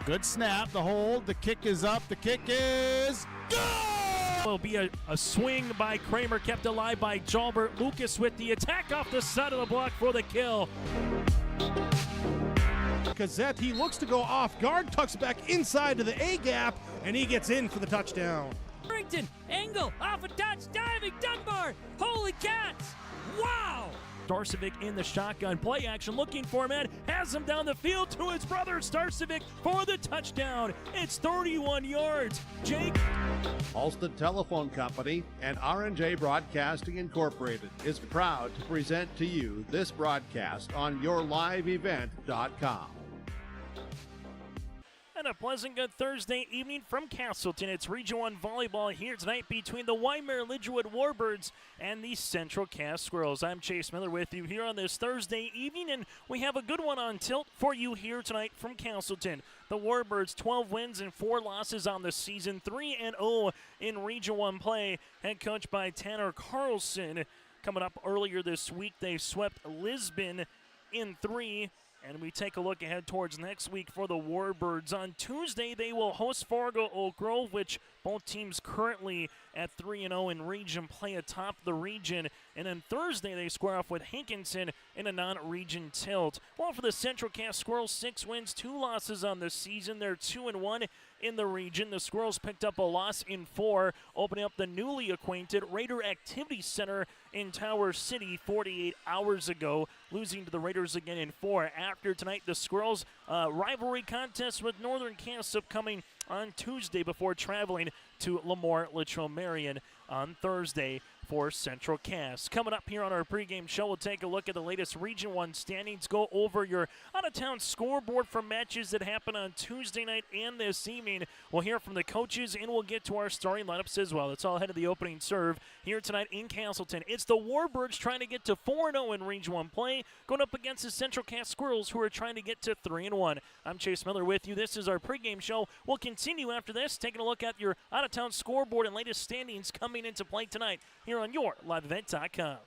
Good snap, the hold, the kick is up, the kick is good! Will be a swing by Kramer, kept alive by Jalbert. Lucas with the attack off the side of the block for the kill. Gazette, he looks to go off guard, tucks back inside to the A gap, and he gets in for the touchdown. Harrington, angle, off a touch, diving, Dunbar, holy cats, wow! Starcevic in the shotgun, play action, looking for him, and has him down the field to his brother Starcevic for the touchdown. It's 31 yards. Jake. Halsted Telephone Company and R&J Broadcasting Incorporated is proud to present to you this broadcast on yourliveevent.com. And a pleasant good Thursday evening from Castleton. It's Region 1 Volleyball here tonight between the Wyndmere Lidgerwood Warbirds and the Central Cass Squirrels. I'm Chase Miller with you here on this Thursday evening, and we have a good one on tilt for you here tonight from Castleton. The Warbirds 12 wins and 4 losses on the season, 3-0 in Region 1 play, head coached by Tanner Carlson. Coming up earlier this week, they swept Lisbon in 3. And we take a look ahead towards next week for the Warbirds. On Tuesday, they will host Fargo Oak Grove, which both teams currently at 3-0 in region play atop the region. And then Thursday, they square off with Hankinson in a non-region tilt. Well, for the Central Cass Squirrels, 6 wins, 2 losses on the season. They're 2-1 in the region. The Squirrels picked up a loss in 4, opening up the newly acquainted Raider Activity Center in Tower City 48 hours ago, losing to the Raiders again in 4. After tonight, the Squirrels rivalry contest with Northern Cass upcoming on Tuesday before traveling to Lemoore Litchfield Marion on Thursday for Central Cass. Coming up here on our pregame show, we'll take a look at the latest Region 1 standings, go over your out-of-town scoreboard for matches that happen on Tuesday night and this evening. We'll hear from the coaches, and we'll get to our starting lineups as well. It's all ahead of the opening serve here tonight in Castleton. It's the Warbirds trying to get to 4-0 in Region 1 play, going up against the Central Cass Squirrels, who are trying to get to 3-1. I'm Chase Miller with you. This is our pregame show. We'll continue after this, taking a look at your out-of-town scoreboard and latest standings coming into play tonight here on yourliveevent.com.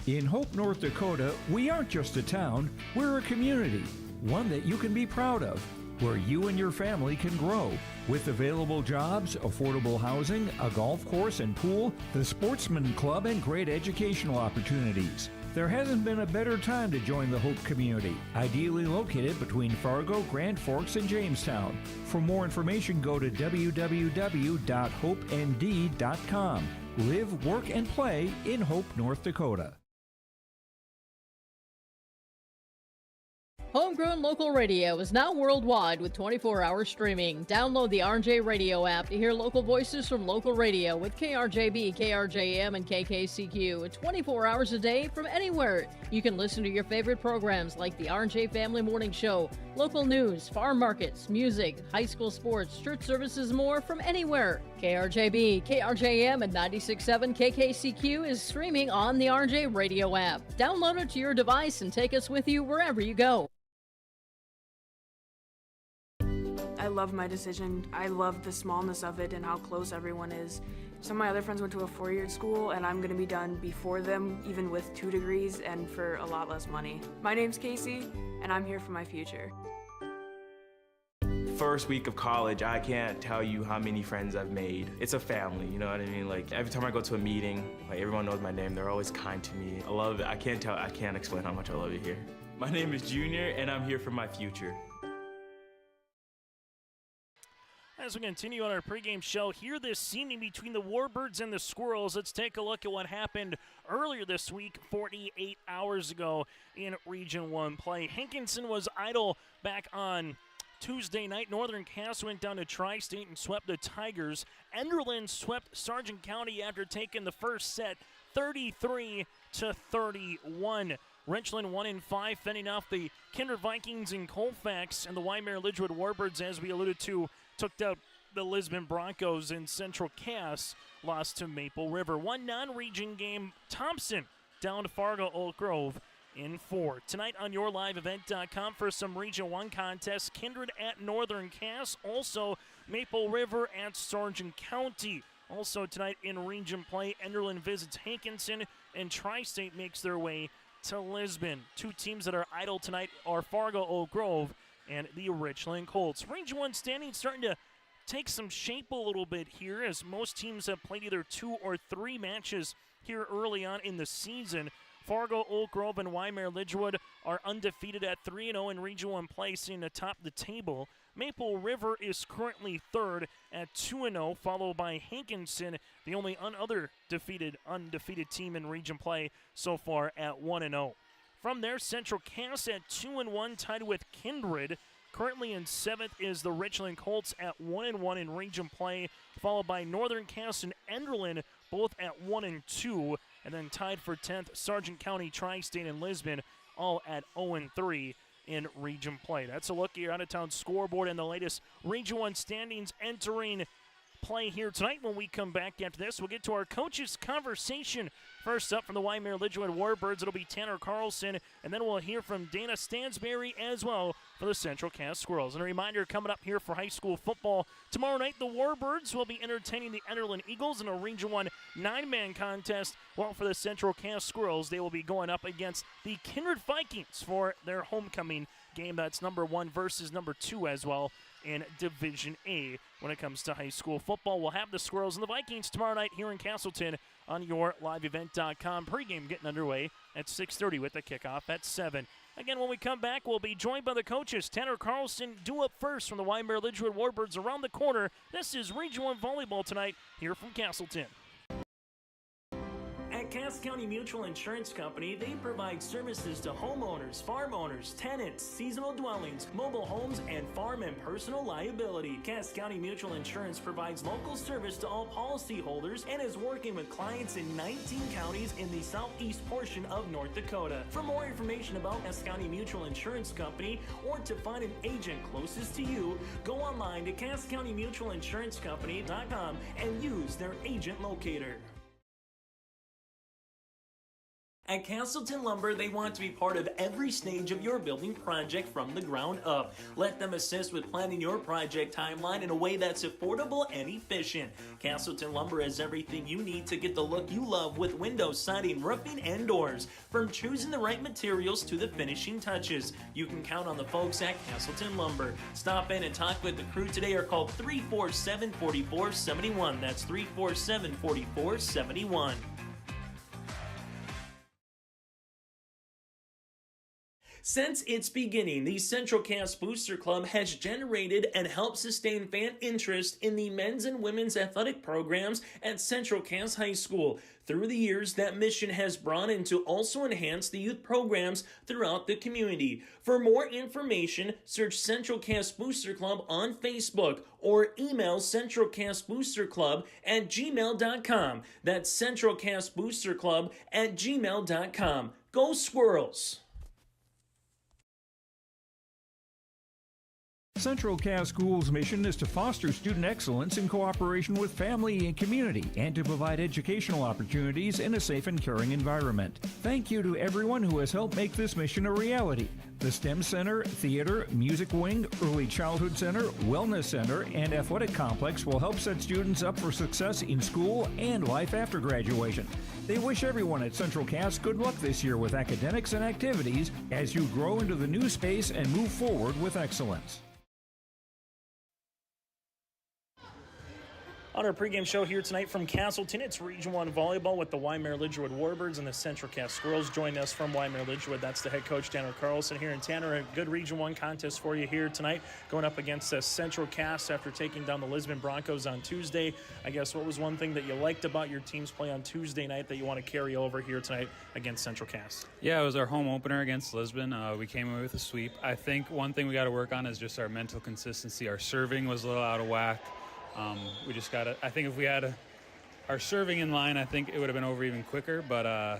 In Hope, North Dakota, we aren't just a town, we're a community, one that you can be proud of, where you and your family can grow. With available jobs, affordable housing, a golf course and pool, the Sportsman Club, and great educational opportunities. There hasn't been a better time to join the Hope community, ideally located between Fargo, Grand Forks, and Jamestown. For more information, go to www.hopend.com. Live, work, and play in Hope, North Dakota. Homegrown local radio is now worldwide with 24-hour streaming. Download the RJ Radio app to hear local voices from local radio with KRJB, KRJM, and KKCQ 24 hours a day from anywhere. You can listen to your favorite programs like the RJ Family Morning Show, local news, farm markets, music, high school sports, church services, more from anywhere. KRJB, KRJM, and 96.7 KKCQ is streaming on the RJ Radio app. Download it to your device and take us with you wherever you go. I love my decision. I love the smallness of it and how close everyone is. Some of my other friends went to a 4-year school, and I'm gonna be done before them, even with 2 degrees and for a lot less money. My name's Casey, and I'm here for my future. First week of college, I can't tell you how many friends I've made. It's a family, you know what I mean? Like, every time I go to a meeting, like, everyone knows my name. They're always kind to me. I love it. I can't explain how much I love it here. My name is Junior, and I'm here for my future. As we continue on our pregame show here this evening between the Warbirds and the Squirrels, let's take a look at what happened earlier this week, 48 hours ago in Region 1 play. Hankinson was idle back on Tuesday night. Northern Cass went down to Tri-State and swept the Tigers. Enderlin swept Sargent County after taking the first set 33-31. Richland 1-5, fending off the Kinder Vikings in Colfax, and the Wyndmere Lidgerwood Warbirds, as we alluded to, took out the Lisbon Broncos. In Central Cass, lost to Maple River. One non-region game, Thompson down to Fargo Oak Grove in 4. Tonight on yourliveevent.com for some Region 1 contests, Kindred at Northern Cass, also Maple River at Sargent County. Also tonight in region play, Enderlin visits Hankinson, and Tri-State makes their way to Lisbon. 2 teams that are idle tonight are Fargo Oak Grove and the Richland Colts. Region 1 standings starting to take some shape a little bit here as most teams have played either 2 or 3 matches here early on in the season. Fargo, Oak Grove, and Wyndmere Lidgerwood are undefeated at 3-0 in Region 1 play, sitting atop the table. Maple River is currently third at 2-0, followed by Hankinson, the only undefeated team in region play so far at 1-0. From there, Central Cass at 2-1, tied with Kindred. Currently in 7th is the Richland Colts at 1-1 in region play, followed by Northern Cass and Enderlin, both at 1-2. And then tied for 10th, Sargent County, Tri-State, and Lisbon, all at 0-3 in region play. That's a look at your out-of-town scoreboard and the latest Region 1 standings entering play here tonight. When we come back after this, we'll get to our coaches' conversation. First up from the Wyndmere Lidgerwood Warbirds, it'll be Tanner Carlson, and then we'll hear from Dana Stansberry as well for the Central Cass Squirrels. And a reminder, coming up here for high school football, tomorrow night the Warbirds will be entertaining the Enderlin Eagles in a Region 1 9-man contest, while for the Central Cass Squirrels, they will be going up against the Kindred Vikings for their homecoming game. That's number 1 versus number 2 as well in Division A. When it comes to high school football, we'll have the Squirrels and the Vikings tomorrow night here in Castleton on your liveevent.com. Pregame getting underway at 6:30 with the kickoff at 7. Again, when we come back, we'll be joined by the coaches. Tanner Carlson due up first from the Wyndmere Lidgerwood Warbirds around the corner. This is Region 1 Volleyball tonight here from Castleton. At Cass County Mutual Insurance Company, they provide services to homeowners, farm owners, tenants, seasonal dwellings, mobile homes, and farm and personal liability. Cass County Mutual Insurance provides local service to all policyholders and is working with clients in 19 counties in the southeast portion of North Dakota. For more information about Cass County Mutual Insurance Company or to find an agent closest to you, go online to CassCountyMutualInsuranceCompany.com and use their agent locator. At Castleton Lumber, they want to be part of every stage of your building project from the ground up. Let them assist with planning your project timeline in a way that's affordable and efficient. Castleton Lumber has everything you need to get the look you love with windows, siding, roofing, and doors. From choosing the right materials to the finishing touches, you can count on the folks at Castleton Lumber. Stop in and talk with the crew today or call 347-4471. That's 347-4471. Since its beginning, the Central Cass Booster Club has generated and helped sustain fan interest in the men's and women's athletic programs at Central Cass High School. Through the years, that mission has broadened to also enhance the youth programs throughout the community. For more information, search Central Cass Booster Club on Facebook or email centralcassboosterclub@gmail.com. That's centralcassboosterclub@gmail.com. Go Squirrels! Central Cass School's mission is to foster student excellence in cooperation with family and community and to provide educational opportunities in a safe and caring environment. Thank you to everyone who has helped make this mission a reality. The STEM Center, Theater, Music Wing, Early Childhood Center, Wellness Center, and Athletic Complex will help set students up for success in school and life after graduation. They wish everyone at Central Cass good luck this year with academics and activities as you grow into the new space and move forward with excellence. On our pregame show here tonight from Castleton, it's Region 1 Volleyball with the Wyndmere Lidgerwood Warbirds and the Central Cass Squirrels. Joining us from Wyndmere Lidgerwood, that's the head coach, Tanner Carlson here. And Tanner, a good Region 1 contest for you here tonight, going up against Central Cass after taking down the Lisbon Broncos on Tuesday. I guess what was one thing that you liked about your team's play on Tuesday night that you want to carry over here tonight against Central Cass? Yeah, it was our home opener against Lisbon. We came away with a sweep. I think one thing we got to work on is just our mental consistency. Our serving was a little out of whack. We just got to, I think if we had our serving in line, I think it would have been over even quicker, but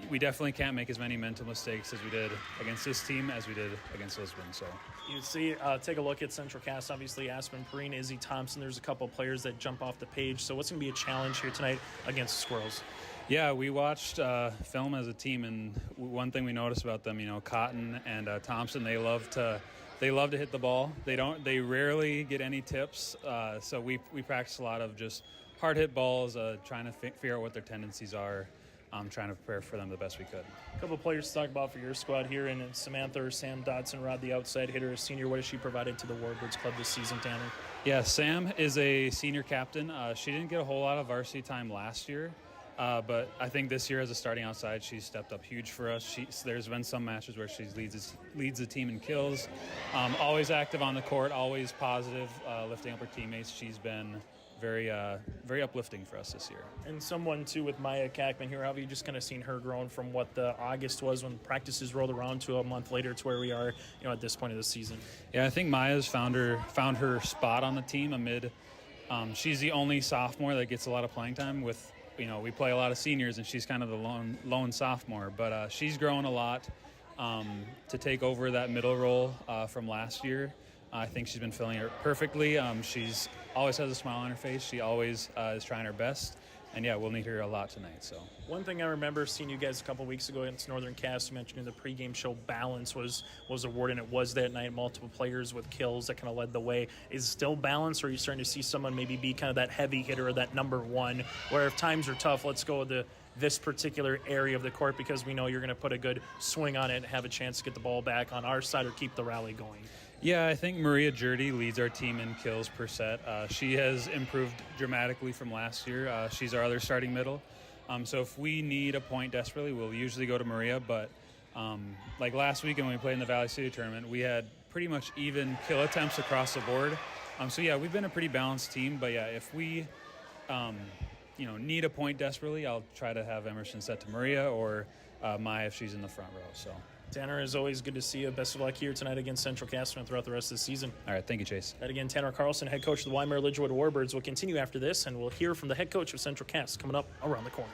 we definitely can't make as many mental mistakes as we did against this team as we did against Lisbon. So you see, take a look at Central Cass, obviously Aspen Perrine, Izzy Thompson, there's a couple of players that jump off the page. So what's going to be a challenge here tonight against the Squirrels? Yeah, we watched film as a team, and one thing we noticed about them, Cotton and Thompson, they love to hit the ball. They rarely get any tips. So we practice a lot of just hard hit balls, trying to figure out what their tendencies are. trying to prepare for them the best we could. A couple of players to talk about for your squad here, and Samantha or Sam Dotson-Rod, the outside hitter, a senior. What has she provided to the Warbirds club this season, Tanner? Yeah, Sam is a senior captain. She didn't get a whole lot of varsity time last year, but I think this year as a starting outside, she's stepped up huge for us. There's been some matches where she leads the team in kills, always active on the court, always positive, lifting up her teammates. She's been very uplifting for us this year. And someone, too, with Maya Kackman here, how have you just kind of seen her grown from what the August was when practices rolled around to a month later to where we are, at this point of the season? Yeah, I think Maya's found her spot on the team amid she's the only sophomore that gets a lot of playing time with, we play a lot of seniors, and she's kind of the lone sophomore. But she's grown a lot to take over that middle role from last year. I think she's been filling it perfectly. She's always has a smile on her face. She always is trying her best. And, yeah, we'll need her a lot tonight. So one thing I remember seeing you guys a couple weeks ago against Northern Cass, you mentioned in the pregame show, balance was awarded, and it was that night. Multiple players with kills that kind of led the way. Is it still balance, or are you starting to see someone maybe be kind of that heavy hitter or that number one, where if times are tough, let's go with this particular area of the court because we know you're going to put a good swing on it and have a chance to get the ball back on our side or keep the rally going? Yeah, I think Maria Jurdy leads our team in kills per set. She has improved dramatically from last year. She's our other starting middle. So if we need a point desperately, we'll usually go to Maria. But like last weekend when we played in the Valley City tournament, we had pretty much even kill attempts across the board. So, yeah, we've been a pretty balanced team. But, yeah, if we need a point desperately, I'll try to have Emerson set to Maria or Maya if she's in the front row. So. Tanner, as always, good to see you. Best of luck here tonight against Central Cass and throughout the rest of the season. All right, thank you, Chase. And again, Tanner Carlson, head coach of the Wyndmere Lidgerwood Warbirds, will continue after this, and we'll hear from the head coach of Central Cass coming up around the corner.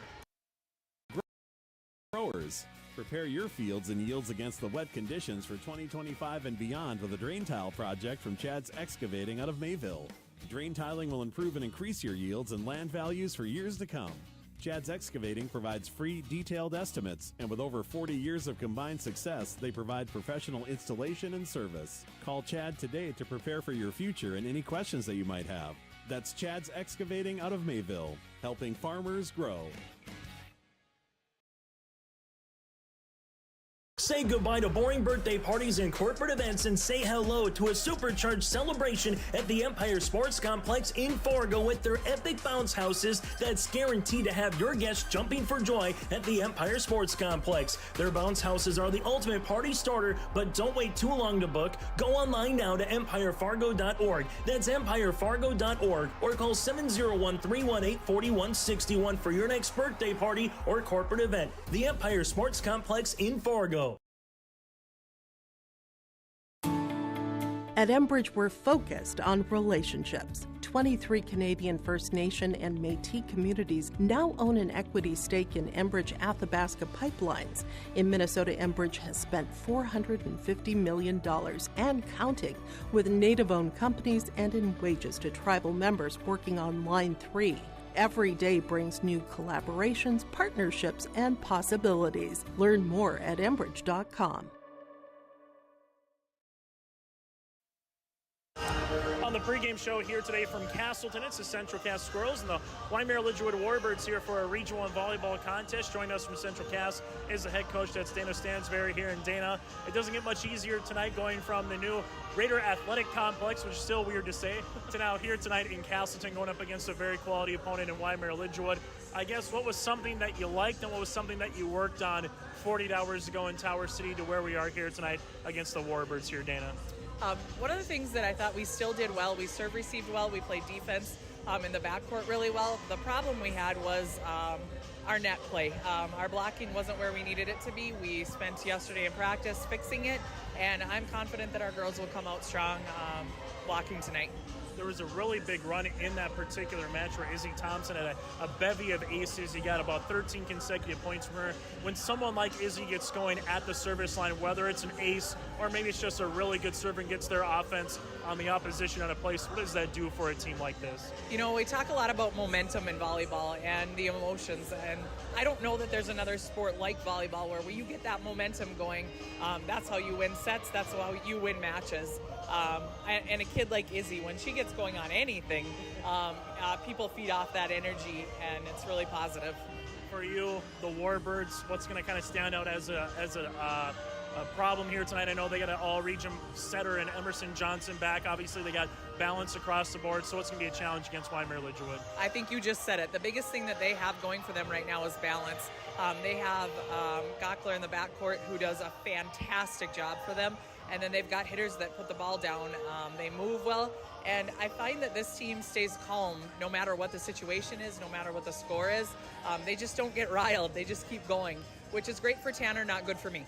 Growers, prepare your fields and yields against the wet conditions for 2025 and beyond with a drain tile project from Chad's Excavating out of Mayville. Drain tiling will improve and increase your yields and land values for years to come. Chad's Excavating provides free, detailed estimates, and with over 40 years of combined success, they provide professional installation and service. Call Chad today to prepare for your future and any questions that you might have. That's Chad's Excavating out of Mayville, helping farmers grow. Say goodbye to boring birthday parties and corporate events and say hello to a supercharged celebration at the Empire Sports Complex in Fargo with their epic bounce houses that's guaranteed to have your guests jumping for joy at the Empire Sports Complex. Their bounce houses are the ultimate party starter, but don't wait too long to book. Go online now to empirefargo.org. That's empirefargo.org, or call 701-318-4161 for your next birthday party or corporate event. The Empire Sports Complex in Fargo. At Enbridge, we're focused on relationships. 23 Canadian First Nation and Métis communities now own an equity stake in Enbridge Athabasca Pipelines. In Minnesota, Enbridge has spent $450 million and counting with Native-owned companies and in wages to tribal members working on Line 3. Every day brings new collaborations, partnerships, and possibilities. Learn more at Enbridge.com. On the pregame show here today from Castleton, it's the Central Cass Squirrels and the Wyndmere Lidgerwood Warbirds here for a Region 1 volleyball contest. Joining us from Central Cass is the head coach, that's Dana Stansberry here. And Dana, it doesn't get much easier tonight going from the new Raider Athletic Complex, which is still weird to say, to now here tonight in Castleton going up against a very quality opponent in Wyndmere Lidgerwood. I guess what was something that you liked and what was something that you worked on 48 hours ago in Tower City to where we are here tonight against the Warbirds here, Dana? One of the things that I thought we still did well, we serve received well, we played defense in the backcourt really well. The problem we had was our net play. Our blocking wasn't where we needed it to be. We spent yesterday in practice fixing it, and I'm confident that our girls will come out strong blocking tonight. There was a really big run in that particular match where Izzy Thompson had a bevy of aces. He got about 13 consecutive points from her. When someone like Izzy gets going at the service line, whether it's an ace or maybe it's just a really good server and gets their offense on the opposition on a place, what does that do for a team like this? You know, we talk a lot about momentum in volleyball and the emotions, and I don't know that there's another sport like volleyball where you get that momentum going. That's how you win sets. That's how you win matches. And a kid like Izzy, when she gets going on anything, people feed off that energy, and it's really positive for you, the Warbirds, what's going to kind of stand out as a problem here tonight? I know they got an all-region setter and Emerson Johnson back. Obviously, they got balance across the board, so it's going to be a challenge against Wyndmere Lidgerwood. I think you just said it. The biggest thing that they have going for them right now is balance. They have Gockler in the backcourt who does a fantastic job for them, and then they've got hitters that put the ball down. They move well, and I find that this team stays calm no matter what the situation is, no matter what the score is. They just don't get riled. They just keep going, which is great for Tanner, not good for me.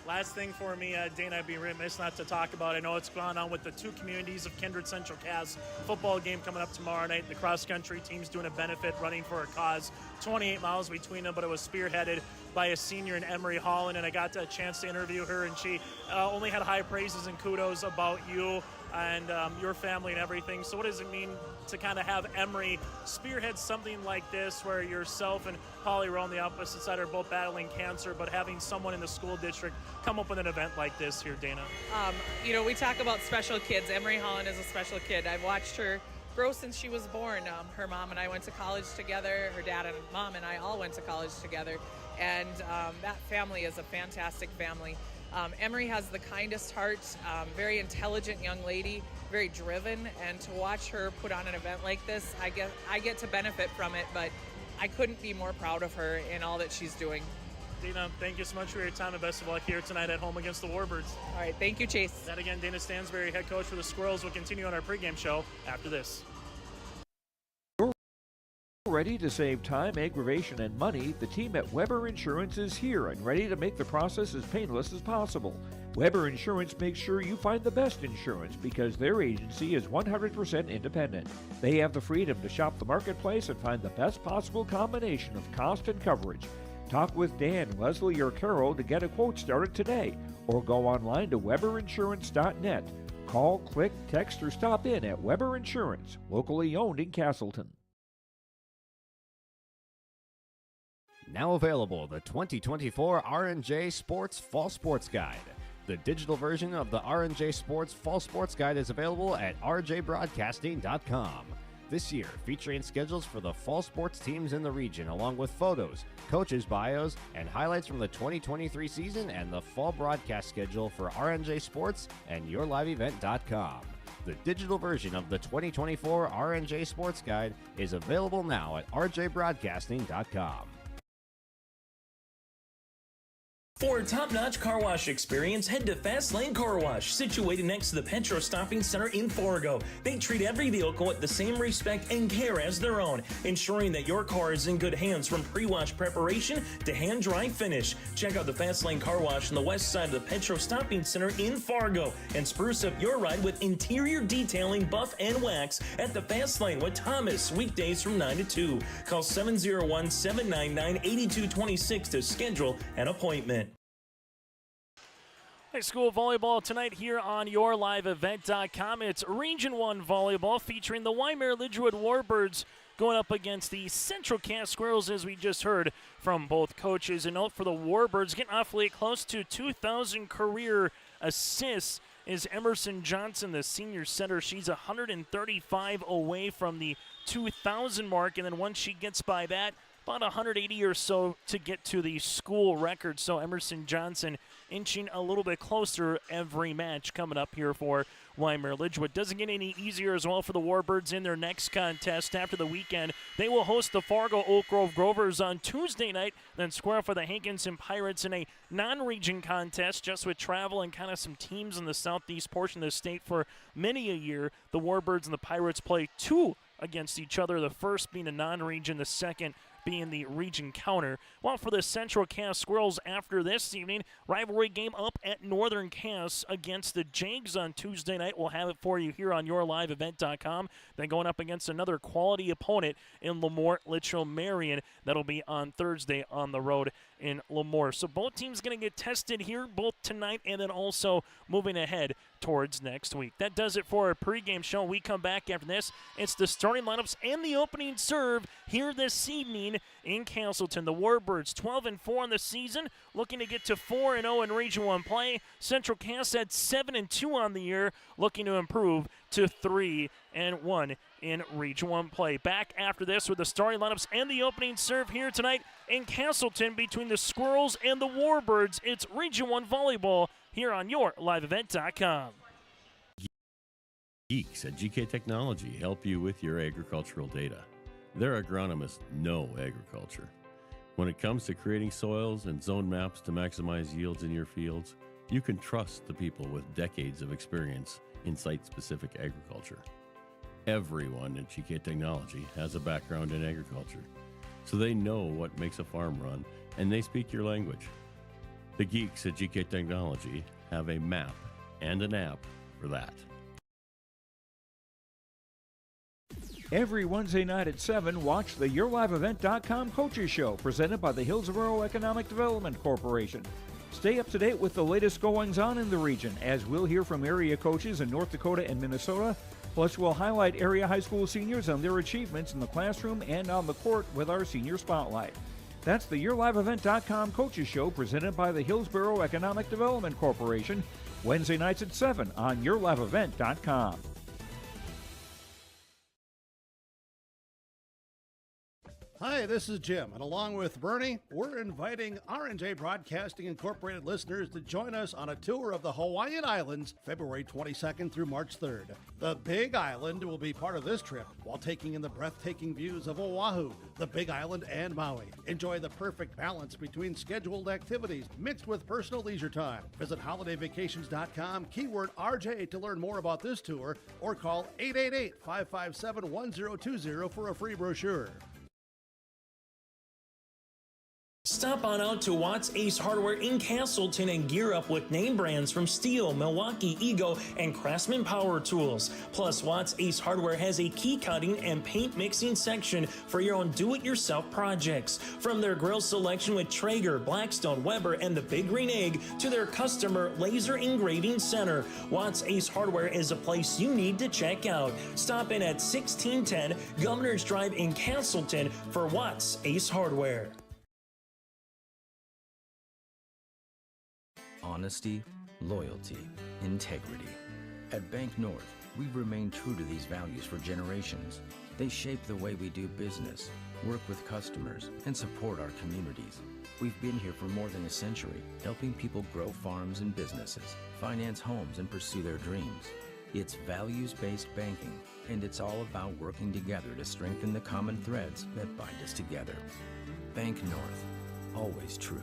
Last thing for me, Dana, I'd be remiss not to talk about. I know it's gone on with the two communities of Kindred Central Cass football game coming up tomorrow night. The cross-country team's doing a benefit, running for a cause. 28 miles between them, but it was spearheaded by a senior in Emery Holland, and I got a chance to interview her, and she only had high praises and kudos about you and your family and everything. So what does it mean to kind of have Emery spearhead something like this, where yourself and Holly were on the opposite side, are both battling cancer, but having someone in the school district come up with an event like this here, Dana? We talk about special kids. Emery Holland is a special kid. I've watched her grow since she was born. Her mom and I went to college together. Her dad and mom and I all went to college together. And that family is a fantastic family. Emery has the kindest heart, very intelligent young lady, very driven, and to watch her put on an event like this, I get to benefit from it, but I couldn't be more proud of her in all that she's doing. Dana, thank you so much for your time and best of luck here tonight at home against the Warbirds. All right, thank you, Chase. That again, Dana Stansberry, head coach for the Squirrels, will continue on our pregame show after this. Ready to save time, aggravation, and money? The team at Weber Insurance is here and ready to make the process as painless as possible. Weber Insurance makes sure you find the best insurance because their agency is 100% independent. They have the freedom to shop the marketplace and find the best possible combination of cost and coverage. Talk with Dan, Leslie, or Carol to get a quote started today, or go online to weberinsurance.net. Call, click, text, or stop in at Weber Insurance, locally owned in Castleton. Now available, the 2024 R&J Sports Fall Sports Guide. The digital version of the R&J Sports Fall Sports Guide is available at rjbroadcasting.com. This year, featuring schedules for the fall sports teams in the region, along with photos, coaches' bios, and highlights from the 2023 season and the fall broadcast schedule for R&J Sports and YourLiveEvent.com. The digital version of the 2024 R&J Sports Guide is available now at rjbroadcasting.com. For a top-notch car wash experience, head to Fast Lane Car Wash, situated next to the Petro Stopping Center in Fargo. They treat every vehicle with the same respect and care as their own, ensuring that your car is in good hands from pre-wash preparation to hand-dry finish. Check out the Fast Lane Car Wash on the west side of the Petro Stopping Center in Fargo and spruce up your ride with interior detailing, buff, and wax at the Fast Lane with Thomas, weekdays from 9 to 2. Call 701-799-8226 to schedule an appointment. High school volleyball tonight here on YourLiveEvent.com. It's Region 1 volleyball featuring the Wyndmere Lidgerwood Warbirds going up against the Central Cass Squirrels, as we just heard from both coaches. A note for the Warbirds, getting awfully close to 2,000 career assists is Emerson Johnson, the senior center. She's 135 away from the 2,000 mark, and then once she gets by that, about 180 or so to get to the school record. So Emerson Johnson inching a little bit closer every match coming up here for Wyndmere Lidgerwood. Doesn't get any easier as well for the Warbirds in their next contest after the weekend. They will host the Fargo Oak Grove Grovers on Tuesday night, then square off for the Hankinson Pirates in a non-region contest, just with travel and kind of some teams in the southeast portion of the state for many a year. The Warbirds and the Pirates play two against each other, the first being a non-region, the second being the region counter. Well, for the Central Cass Squirrels after this evening, rivalry game up at Northern Cass against the Jags on Tuesday night. We'll have it for you here on YourLiveEvent.com. Then going up against another quality opponent in Lemoore, Litchfield, Marion. That'll be on Thursday on the road in Lemoore. So both teams going to get tested here, both tonight and then also moving ahead towards next week. That does it for our pregame show. We come back after this. It's the starting lineups and the opening serve here this evening in Castleton. The Warbirds 12-4 in the season, looking to get to 4-0 in Region 1 play. Central Cass at 7-2 on the year, looking to improve to 3-1 in Region 1 play. Back after this with the starting lineups and the opening serve here tonight in Castleton between the Squirrels and the Warbirds. It's Region 1 Volleyball here on YourLiveEvent.com. Geeks at GK Technology help you with your agricultural data. Their agronomists know agriculture. When it comes to creating soils and zone maps to maximize yields in your fields, you can trust the people with decades of experience in site-specific agriculture. Everyone at GK Technology has a background in agriculture, so they know what makes a farm run, and they speak your language. The geeks at GK Technology have a map and an app for that. Every Wednesday night at 7, watch the YourLiveEvent.com Coaches Show presented by the Hillsborough Economic Development Corporation. Stay up to date with the latest goings-on in the region, as we'll hear from area coaches in North Dakota and Minnesota. Plus, we'll highlight area high school seniors and their achievements in the classroom and on the court with our Senior Spotlight. That's the YourLiveEvent.com Coaches Show presented by the Hillsborough Economic Development Corporation, Wednesday nights at 7 on YourLiveEvent.com. Hi, this is Jim, and along with Bernie, we're inviting R&J Broadcasting Incorporated listeners to join us on a tour of the Hawaiian Islands, February 22nd through March 3rd. The Big Island will be part of this trip while taking in the breathtaking views of Oahu, the Big Island, and Maui. Enjoy the perfect balance between scheduled activities mixed with personal leisure time. Visit holidayvacations.com, keyword RJ to learn more about this tour, or call 888-557-1020 for a free brochure. Stop on out to Watts Ace Hardware in Castleton and gear up with name brands from Steel, Milwaukee, Ego, and Craftsman Power Tools. Plus, Watts Ace Hardware has a key cutting and paint mixing section for your own do-it-yourself projects. From their grill selection with Traeger, Blackstone, Weber, and the Big Green Egg to their customer laser engraving center, Watts Ace Hardware is a place you need to check out. Stop in at 1610 Governor's Drive in Castleton for Watts Ace Hardware. Honesty, loyalty, integrity. At Bank North, we've remained true to these values for generations. They shape the way we do business, work with customers, and support our communities. We've been here for more than a century, helping people grow farms and businesses, finance homes, and pursue their dreams. It's values-based banking, and it's all about working together to strengthen the common threads that bind us together. Bank North, always true.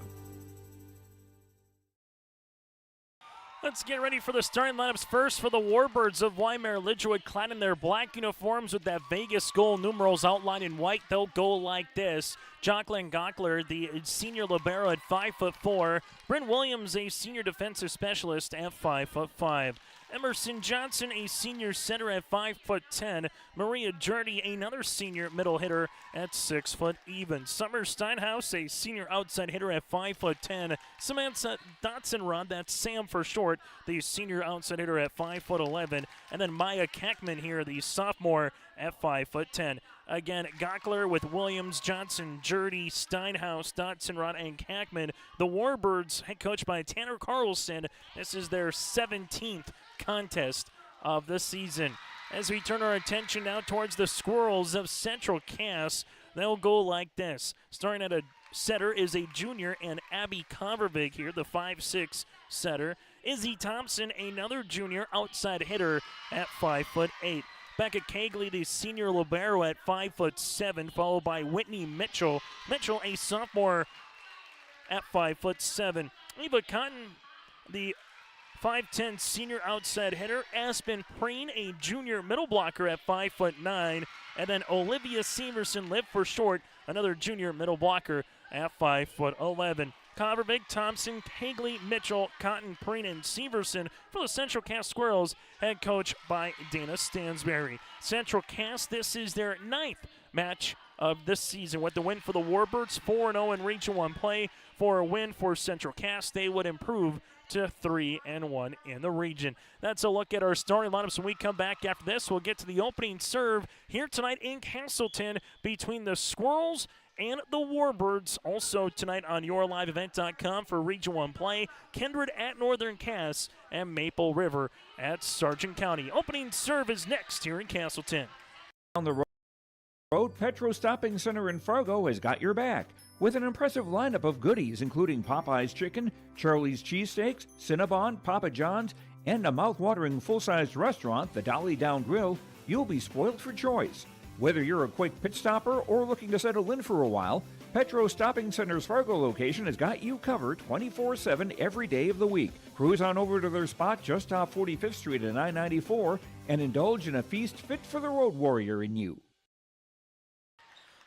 Let's get ready for the starting lineups first for the Warbirds of Wyndmere. Lidgerwood clad in their black uniforms with that Vegas goal numerals outlined in white. They'll go like this. Jocelyn Gockler, the senior libero at 5'4". Bryn Williams, a senior defensive specialist at 5'5". Emerson Johnson, a senior center at 5'10". Maria Jurdy, another senior middle hitter at 6 foot even. Summer Steinhaus, a senior outside hitter at 5'10". Samantha Dotson-Rod, that's Sam for short, the senior outside hitter at 5'11". And then Maya Kackman here, the sophomore at 5'10". Again, Gockler with Williams, Johnson, Jurdy, Steinhaus, Dotson-Rod, and Kackman. The Warbirds, head coached by Tanner Carlson. This is their 17th contest of the season. As we turn our attention now towards the Squirrels of Central Cass, they'll go like this. Starting at a setter is a junior and Abby Convervig here, the 5'6" setter. Izzy Thompson, another junior outside hitter at 5'8". Becca Cagley, the senior libero at 5'7", followed by Whitney Mitchell. Mitchell, a sophomore at 5'7". Eva Cotton, the 5'10" senior outside hitter. Aspen Preen, a junior middle blocker at 5'9". And then Olivia Severson, live for short, another junior middle blocker at 5'11". Convervig, Thompson, Cagley, Mitchell, Cotton, Preen, and Severson for the Central Cass Squirrels, head coach by Dana Stansberry. Central Cass, this is their 9th match of this season. With the win for the Warbirds, 4-0 in Region 1 play. For a win for Central Cass, they would improve to 3-1 in the region. That's a look at our starting lineups. When we come back after this, we'll get to the opening serve here tonight in Castleton between the Squirrels and the Warbirds. Also tonight on YourLiveEvent.com for Region 1 play, Kindred at Northern Cass and Maple River at Sargent County. Opening serve is next here in Castleton. the road, Petro Stopping Center in Fargo has got your back with an impressive lineup of goodies, including Popeye's Chicken, Charlie's Cheesesteaks, Cinnabon, Papa John's, and a mouth-watering full-sized restaurant, the Dolly Down Grill. You'll be spoiled for choice. Whether you're a quick pit stopper or looking to settle in for a while, Petro Stopping Center's Fargo location has got you covered 24/7 every day of the week. Cruise on over to their spot just off 45th Street and I-94 and indulge in a feast fit for the road warrior in you.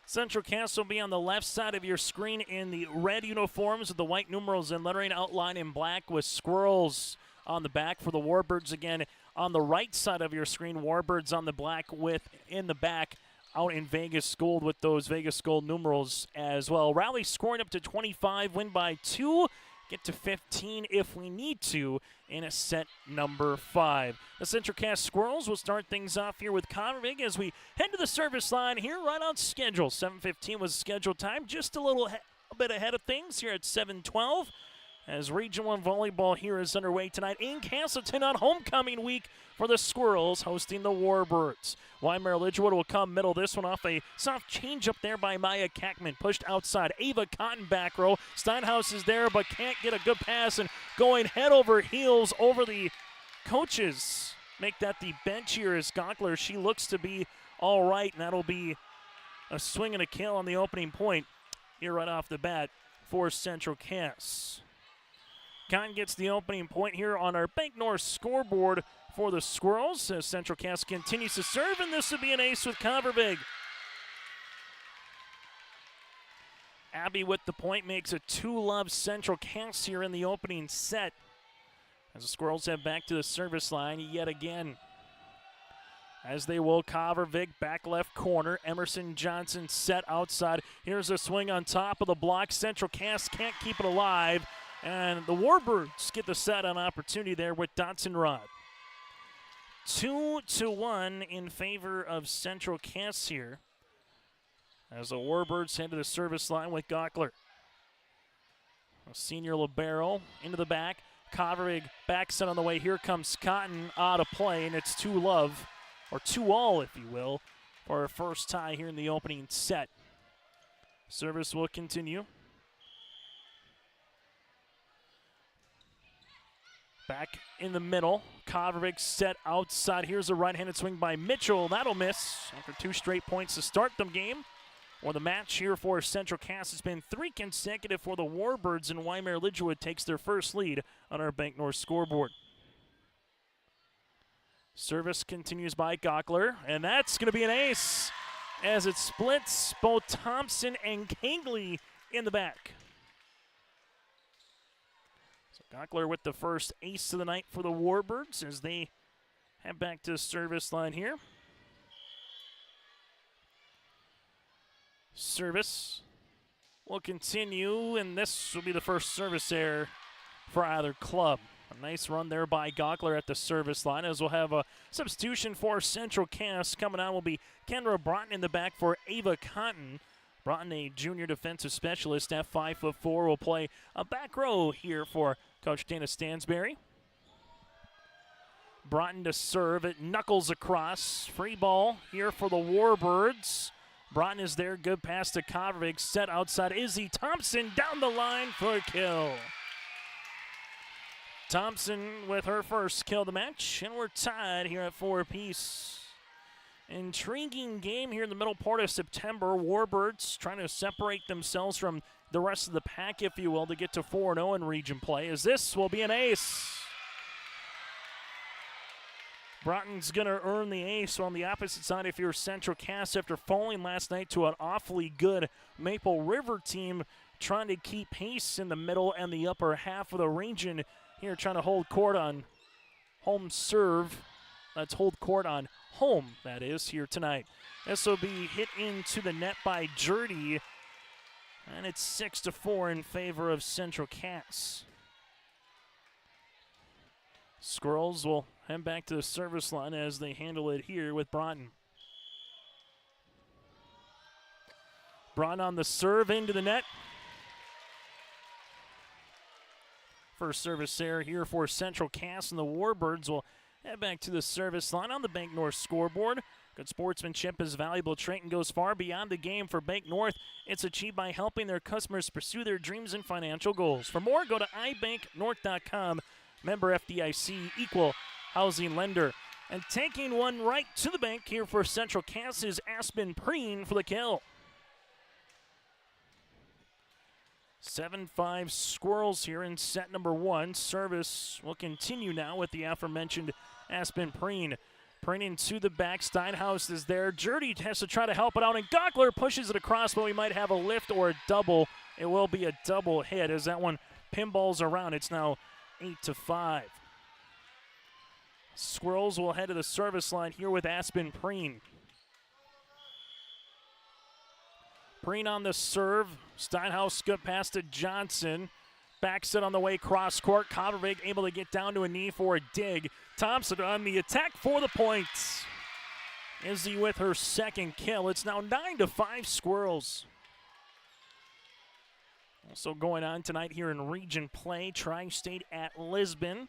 Central Cass will be on the left side of your screen in the red uniforms with the white numerals and lettering outlined in black with squirrels on the back for the Warbirds. Again, on the right side of your screen, Warbirds on the black with in the back out in Vegas Gold with those Vegas Gold numerals as well. Rally scoring up to 25, win by 2, get to 15 if we need to in a set number 5. The Central Cass Squirrels will start things off here with Convervig as we head to the service line here right on schedule. 7:15 was scheduled time, just a bit ahead of things here at 7:12. As Region 1 volleyball here is underway tonight in Castleton on homecoming week for the Squirrels hosting the Warbirds. Wyndmere Lidgerwood will come middle. This one off a soft change up there by Maya Kackman. Pushed outside. Ava Cotton back row. Steinhaus is there but can't get a good pass and going head over heels over the coaches. Make that the bench here is Gockler. She looks to be all right, and that'll be a swing and a kill on the opening point here right off the bat for Central Cass. Cotton gets the opening point here on our Bank North scoreboard for the Squirrels as Central Cass continues to serve, and this would be an ace with Convervig. Abby with the point makes a 2-love Central Cass here in the opening set as the Squirrels head back to the service line yet again. As they will, Convervig back left corner. Emerson Johnson set outside. Here's a swing on top of the block. Central Cass can't keep it alive. And the Warbirds get the set on opportunity there with Dotson Rod. 2-1 in favor of Central Cass here as the Warbirds head to the service line with Gockler. A senior libero into the back. Convervig back set on the way. Here comes Cotton out of play, and it's 2-love, or 2-all if you will, for our first tie here in the opening set. Service will continue. Back in the middle, Convervig set outside. Here's a right-handed swing by Mitchell. That'll miss after 2 straight points to start the game. Or the match here for Central Cass has been 3 consecutive for the Warbirds, and Wyndmere Lidgerwood takes their first lead on our Bank North scoreboard. Service continues by Gockler, and that's going to be an ace as it splits both Thompson and Kangley in the back. Gockler with the first ace of the night for the Warbirds as they head back to the service line here. Service will continue, and this will be the first service error for either club. A nice run there by Gockler at the service line as we'll have a substitution for Central Cass. Coming on will be Kendra Broughton in the back for Ava Cotton. Broughton, a junior defensive specialist at 5'4", will play a back row here for Coach Dana Stansberry. Broughton to serve. It knuckles across. Free ball here for the Warbirds. Broughton is there. Good pass to Convervig. Set outside. Izzy Thompson down the line for a kill. Thompson with her first kill of the match, and we're tied here at 4 apiece. Intriguing game here in the middle part of September. Warbirds trying to separate themselves from the rest of the pack, if you will, to get to 4-0 in region play, as this will be an ace. Broughton's going to earn the ace. On the opposite side, if you're Central Cass, after falling last night to an awfully good Maple River team, trying to keep pace in the middle and the upper half of the region here, trying to hold court on home serve. Let's hold court on home, that is, here tonight. This will be hit into the net by Jurdy, and it's 6-4 in favor of Central Cass. Squirrels will head back to the service line as they handle it here with Broughton. Broughton on the serve into the net. First service error here for Central Cass, and the Warbirds will head back to the service line on the Bank North scoreboard. Good sportsmanship is valuable. Trenton goes far beyond the game for Bank North. It's achieved by helping their customers pursue their dreams and financial goals. For more, go to ibanknorth.com. Member FDIC, equal housing lender. And taking one right to the bank here for Central Cass is Aspen Preen for the kill. 7-5 Squirrels here in set number 1. Service will continue now with the aforementioned Aspen Preen. Preen into the back. Steinhaus is there. Jurdy has to try to help it out, and Gockler pushes it across, but we might have a lift or a double. It will be a double hit as that one pinballs around. It's now 8-5. Squirrels will head to the service line here with Aspen Preen. Preen on the serve. Steinhaus good pass to Johnson. Backs it on the way cross court. Kopervik able to get down to a knee for a dig. Thompson on the attack for the points. Izzy with her second kill. It's now 9-5 Squirrels. Also going on tonight here in region play, Tri-State at Lisbon.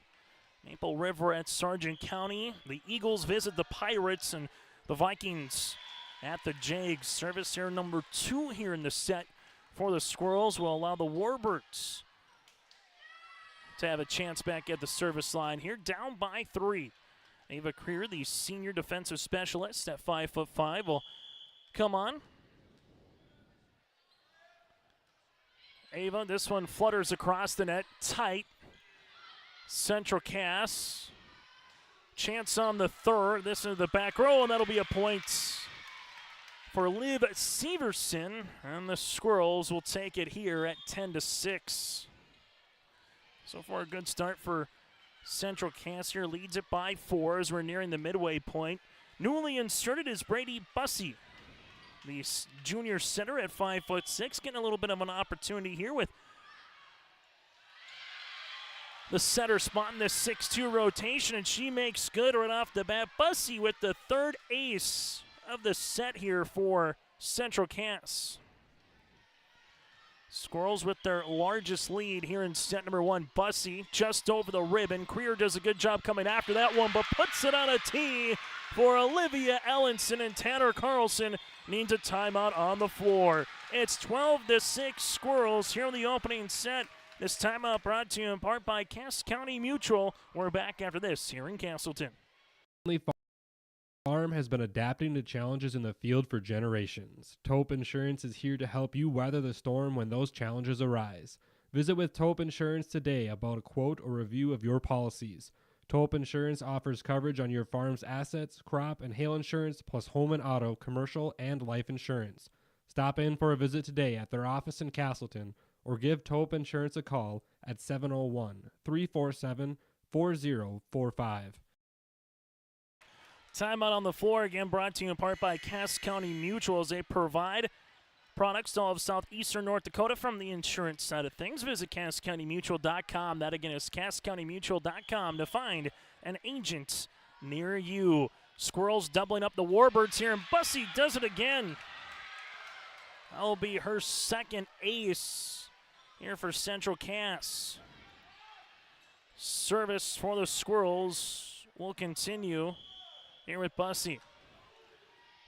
Maple River at Sargent County. The Eagles visit the Pirates, and the Vikings at the Jags. Service here number 2 here in the set for the Squirrels will allow the Warbirds to have a chance back at the service line here, down by 3. Ava Creer, the senior defensive specialist at 5'5", will come on. Ava, this one flutters across the net, tight. Central Cass. Chance on the third. This is the back row, and that'll be a point for Liv Severson. And the Squirrels will take it here at 10-6. So far, a good start for Central Cass here. Leads it by 4 as we're nearing the midway point. Newly inserted is Brady Bussey, the junior center at 5'6", getting a little bit of an opportunity here with the setter spot in this 6-2 rotation, and she makes good right off the bat. Bussey with the third ace of the set here for Central Cass. Squirrels with their largest lead here in set number 1. Bussey just over the ribbon. Creer does a good job coming after that one, but puts it on a tee for Olivia Ellenson, and Tanner Carlson needs a timeout on the floor. It's 12-6 Squirrels here in the opening set. This timeout brought to you in part by Cass County Mutual. We're back after this here in Castleton. Farm has been adapting to challenges in the field for generations. Taupe Insurance is here to help you weather the storm when those challenges arise. Visit with Taupe Insurance today about a quote or review of your policies. Taupe Insurance offers coverage on your farm's assets, crop, and hail insurance, plus home and auto, commercial, and life insurance. Stop in for a visit today at their office in Castleton, or give Taupe Insurance a call at 701-347-4045. Timeout on the floor, again brought to you in part by Cass County Mutual, as they provide products to all of southeastern North Dakota from the insurance side of things. Visit CassCountyMutual.com. That again is CassCountyMutual.com to find an agent near you. Squirrels doubling up the Warbirds here, and Bussey does it again. That'll be her second ace here for Central Cass. Service for the Squirrels will continue here with Bussey.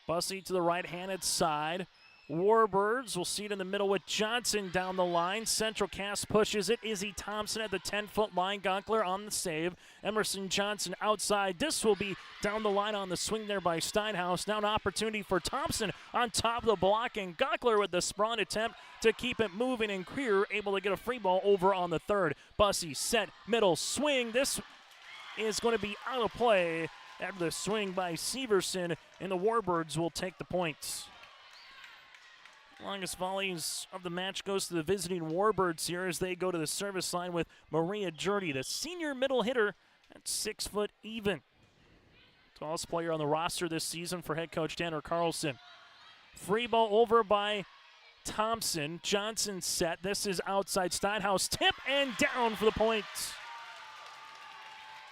Bussey to the right-handed side. Warbirds will see it in the middle with Johnson down the line. Central Cass pushes it. Izzy Thompson at the 10-foot line. Gonkler on the save. Emerson Johnson outside. This will be down the line on the swing there by Steinhaus. Now an opportunity for Thompson on top of the block, and Gonkler with the sprawn attempt to keep it moving, and Creer able to get a free ball over on the third. Bussey set, middle, swing. This is going to be out of play after the swing by Severson, and the Warbirds will take the points. Longest volleys of the match goes to the visiting Warbirds here as they go to the service line with Maria Jurdy, the senior middle hitter at 6 foot even. Tallest player on the roster this season for head coach Tanner Carlson. Free ball over by Thompson. Johnson set. This is outside. Steinhaus tip and down for the point.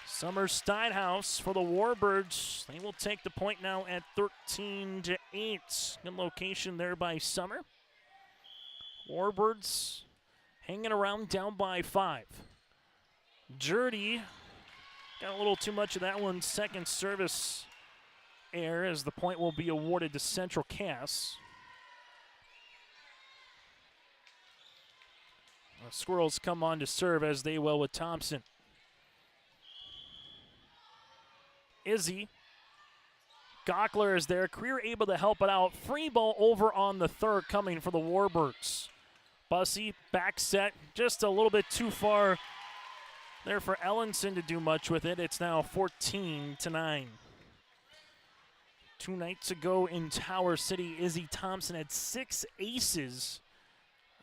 Summer Steinhaus for the Warbirds. They will take the point now at 13-8. Good location there by Summer. Warbirds hanging around down by 5. Jurdy got a little too much of that one. Second service air as the point will be awarded to Central Cass. The Squirrels come on to serve as they will with Thompson. Izzy. Gockler is there. Creer able to help it out. Free ball over on the third coming for the Warbirds. Bussey back set just a little bit too far there for Ellenson to do much with it. It's now 14-9. 2 nights ago in Tower City, Izzy Thompson had 6 aces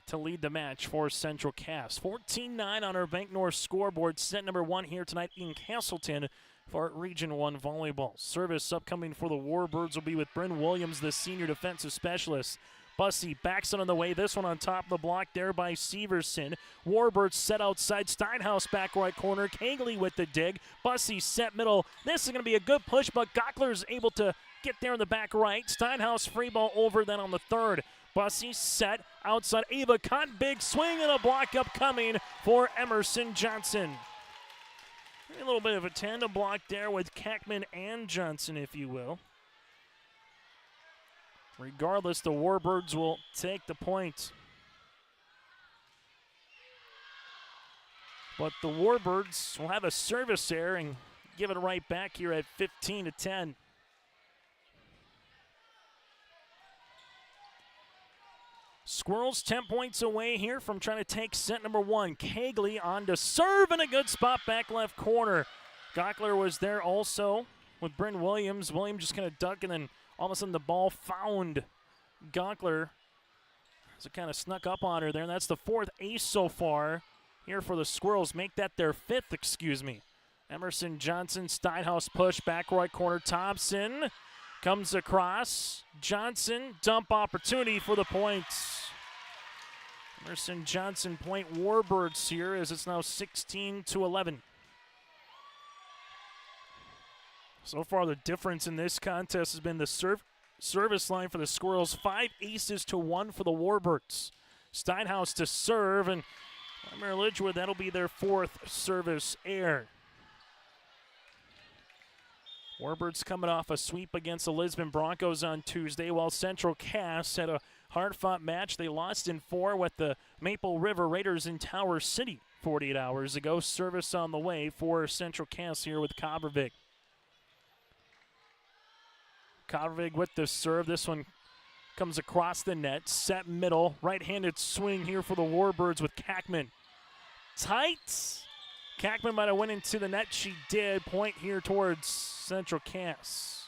to lead the match for Central Cass. 14-9 on our Bank North scoreboard. Set number 1 here tonight in Castleton for Region 1 volleyball. Service upcoming for the Warbirds will be with Bryn Williams, the senior defensive specialist. Bussey backs it on the way. This one on top of the block there by Severson. Warbirds set outside. Steinhaus back right corner. Cagley with the dig. Bussey set middle. This is going to be a good push, but Gockler is able to get there in the back right. Steinhaus free ball over then on the third. Bussey set outside. Ava Cotton, big swing and a block upcoming for Emerson Johnson. A little bit of a tandem block there with Kackman and Johnson, if you will. Regardless, the Warbirds will take the point. But the Warbirds will have a service error and give it right back here at 15-10. Squirrels 10 points away here from trying to take set number 1. Cagley on to serve in a good spot back left corner. Gockler was there also with Bryn Williams. Williams just kind of ducked, and then all of a sudden the ball found Gockler. So it kind of snuck up on her there, and that's the 4th ace so far here for the Squirrels. Make that their 5th, excuse me. Emerson Johnson, Steinhaus push, back right corner. Thompson comes across. Johnson, dump opportunity for the points. Emerson Johnson point Warbirds here as it's now 16-11. So far, the difference in this contest has been the service line for the Squirrels. 5 aces to 1 for the Warbirds. Steinhaus to serve, and Wyndmere Lidgerwood, that'll be their 4th service error. Warbirds coming off a sweep against the Lisbon Broncos on Tuesday, while Central Cass had a hard-fought match. They lost in 4 with the Maple River Raiders in Tower City 48 hours ago. Service on the way for Central Cass here with Kovervig. Kovervig with the serve. This one comes across the net. Set middle. Right-handed swing here for the Warbirds with Kackman. Tight. Kackman might have went into the net. She did. Point here towards Central Cass.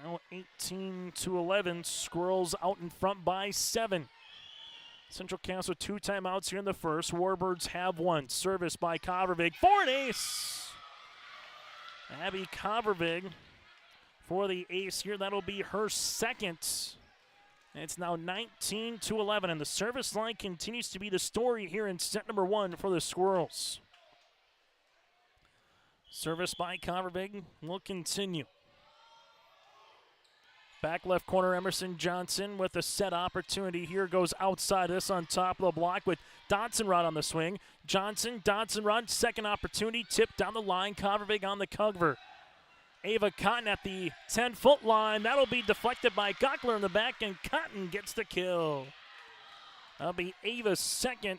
Now 18-11. Squirrels out in front by 7. Central Cass with 2 timeouts here in the first. Warbirds have 1. Service by Kovervig for an ace. Abby Kovervig for the ace here. That'll be her 2nd. And it's now 19-11, and the service line continues to be the story here in set number 1 for the Squirrels. Service by Kovervig will continue. Back left corner, Emerson Johnson with a set opportunity. Here goes outside this on top of the block with Dodson-Rod on the swing. Johnson, Dodson-Rod, 2nd opportunity, tipped down the line. Kovervig on the cover. Ava Cotton at the 10-foot line. That'll be deflected by Gockler in the back, and Cotton gets the kill. That'll be Ava's 2nd.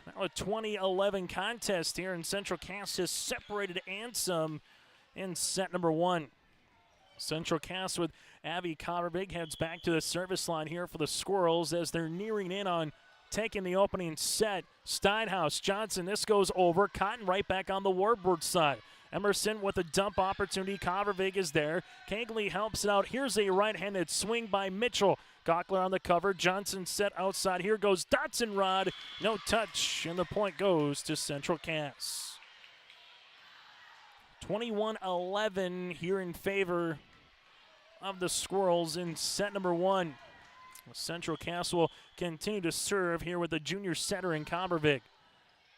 Now a 20-11 contest here, and Central Cass has separated and some in set number 1. Central Cass with Abby Kovervig heads back to the service line here for the Squirrels as they're nearing in on taking the opening set. Steinhaus, Johnson, this goes over. Cotton right back on the Warbird side. Emerson with a dump opportunity. Kovervig is there. Cagley helps it out. Here's a right-handed swing by Mitchell. Gockler on the cover. Johnson set outside. Here goes Dodson-Rod. No touch, and the point goes to Central Cass. 21-11 here in favor of the Squirrels in set number 1. Central Cass will continue to serve here with the junior setter in Kovervig.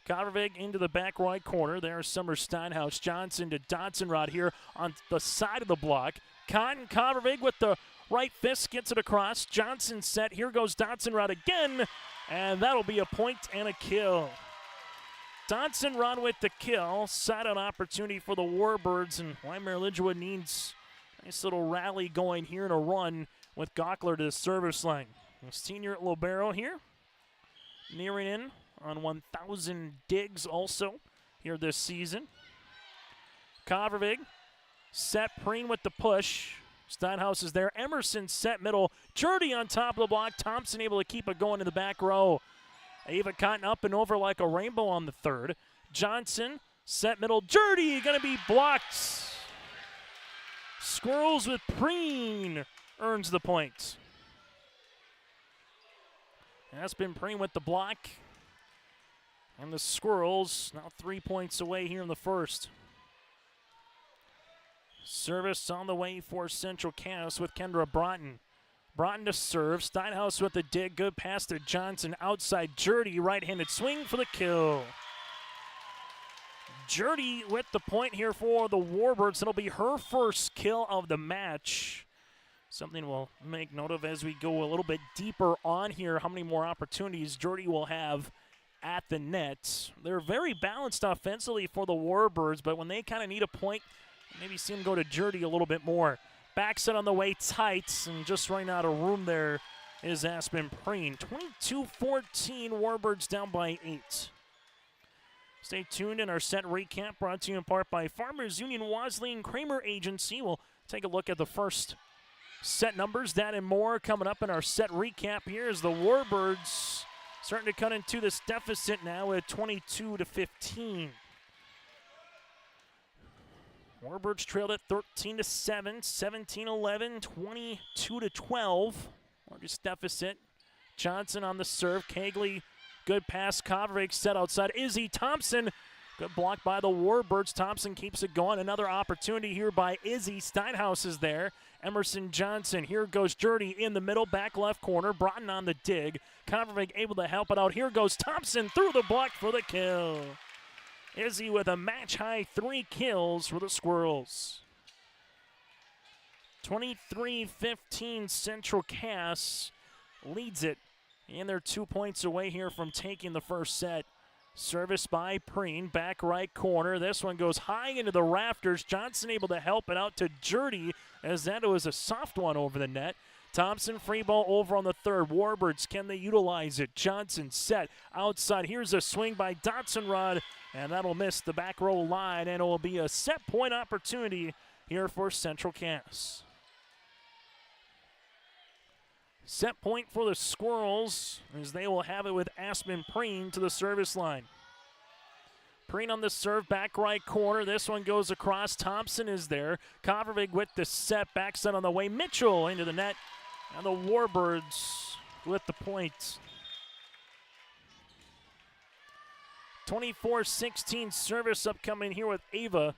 Kovervig into the back right corner. There's Summer Steinhaus. Johnson to Dodson-Rod here on the side of the block. Cotton, Kovervig with the right fist gets it across. Johnson set. Here goes Dodson-Rod again, and that'll be a point and a kill. Dotson with the kill. Side-out opportunity for the Warbirds, and Wyndmere Lidgerwood needs a nice little rally going here in a run with Gockler to the service line. A senior libero here, nearing in on 1,000 digs also here this season. Kovervig set Preen with the push. Steinhaus is there. Emerson set middle. Jurdy on top of the block. Thompson able to keep it going in the back row. Ava Cotton up and over like a rainbow on the third. Johnson set middle. Jurdy going to be blocked. Squirrels with Preen earns the point. That's been Preen with the block. And the Squirrels now 3 points away here in the first. Service on the way for Central Cass with Kendra Broughton. Broughton to serve. Steinhaus with the dig. Good pass to Johnson. Outside Jurdy. Right-handed swing for the kill. Jurdy with the point here for the Warbirds. It'll be her first kill of the match. Something we'll make note of as we go a little bit deeper on here. How many more opportunities Jurdy will have at the net. They're very balanced offensively for the Warbirds, but when they kind of need a point, maybe see him go to Jurdy a little bit more. Backset on the way tight, and just running out of room there is Aspen Preen. 22-14, Warbirds down by 8. Stay tuned in our set recap, brought to you in part by Farmers Union Wasleen Kramer Agency. We'll take a look at the first set numbers, that and more coming up in our set recap here as the Warbirds starting to cut into this deficit now at 22-15. Warbirds trailed at 13-7, 17-11, 22-12. Largest deficit. Johnson on the serve. Kegley, good pass. Kovarik set outside. Izzy Thompson, good block by the Warbirds. Thompson keeps it going. Another opportunity here by Izzy. Steinhaus is there. Emerson Johnson. Here goes Jurdy in the middle, back left corner. Broughton on the dig. Kovarik able to help it out. Here goes Thompson through the block for the kill. Izzy with a match-high 3 kills for the Squirrels. 23-15 Central Cass leads it, and they're 2 points away here from taking the first set. Service by Preen, back right corner. This one goes high into the rafters. Johnson able to help it out to Jurdy, as that was a soft one over the net. Thompson free ball over on the third. Warbirds, can they utilize it? Johnson set outside. Here's a swing by Dotson, and that'll miss the back row line, and it will be a set point opportunity here for Central Cass. Set point for the Squirrels, as they will have it with Aspen Preen to the service line. Preen on the serve, back right corner. This one goes across. Thompson is there. Kovervig with the set, back set on the way. Mitchell into the net, and the Warbirds with the point. 24-16 service upcoming here with Ava,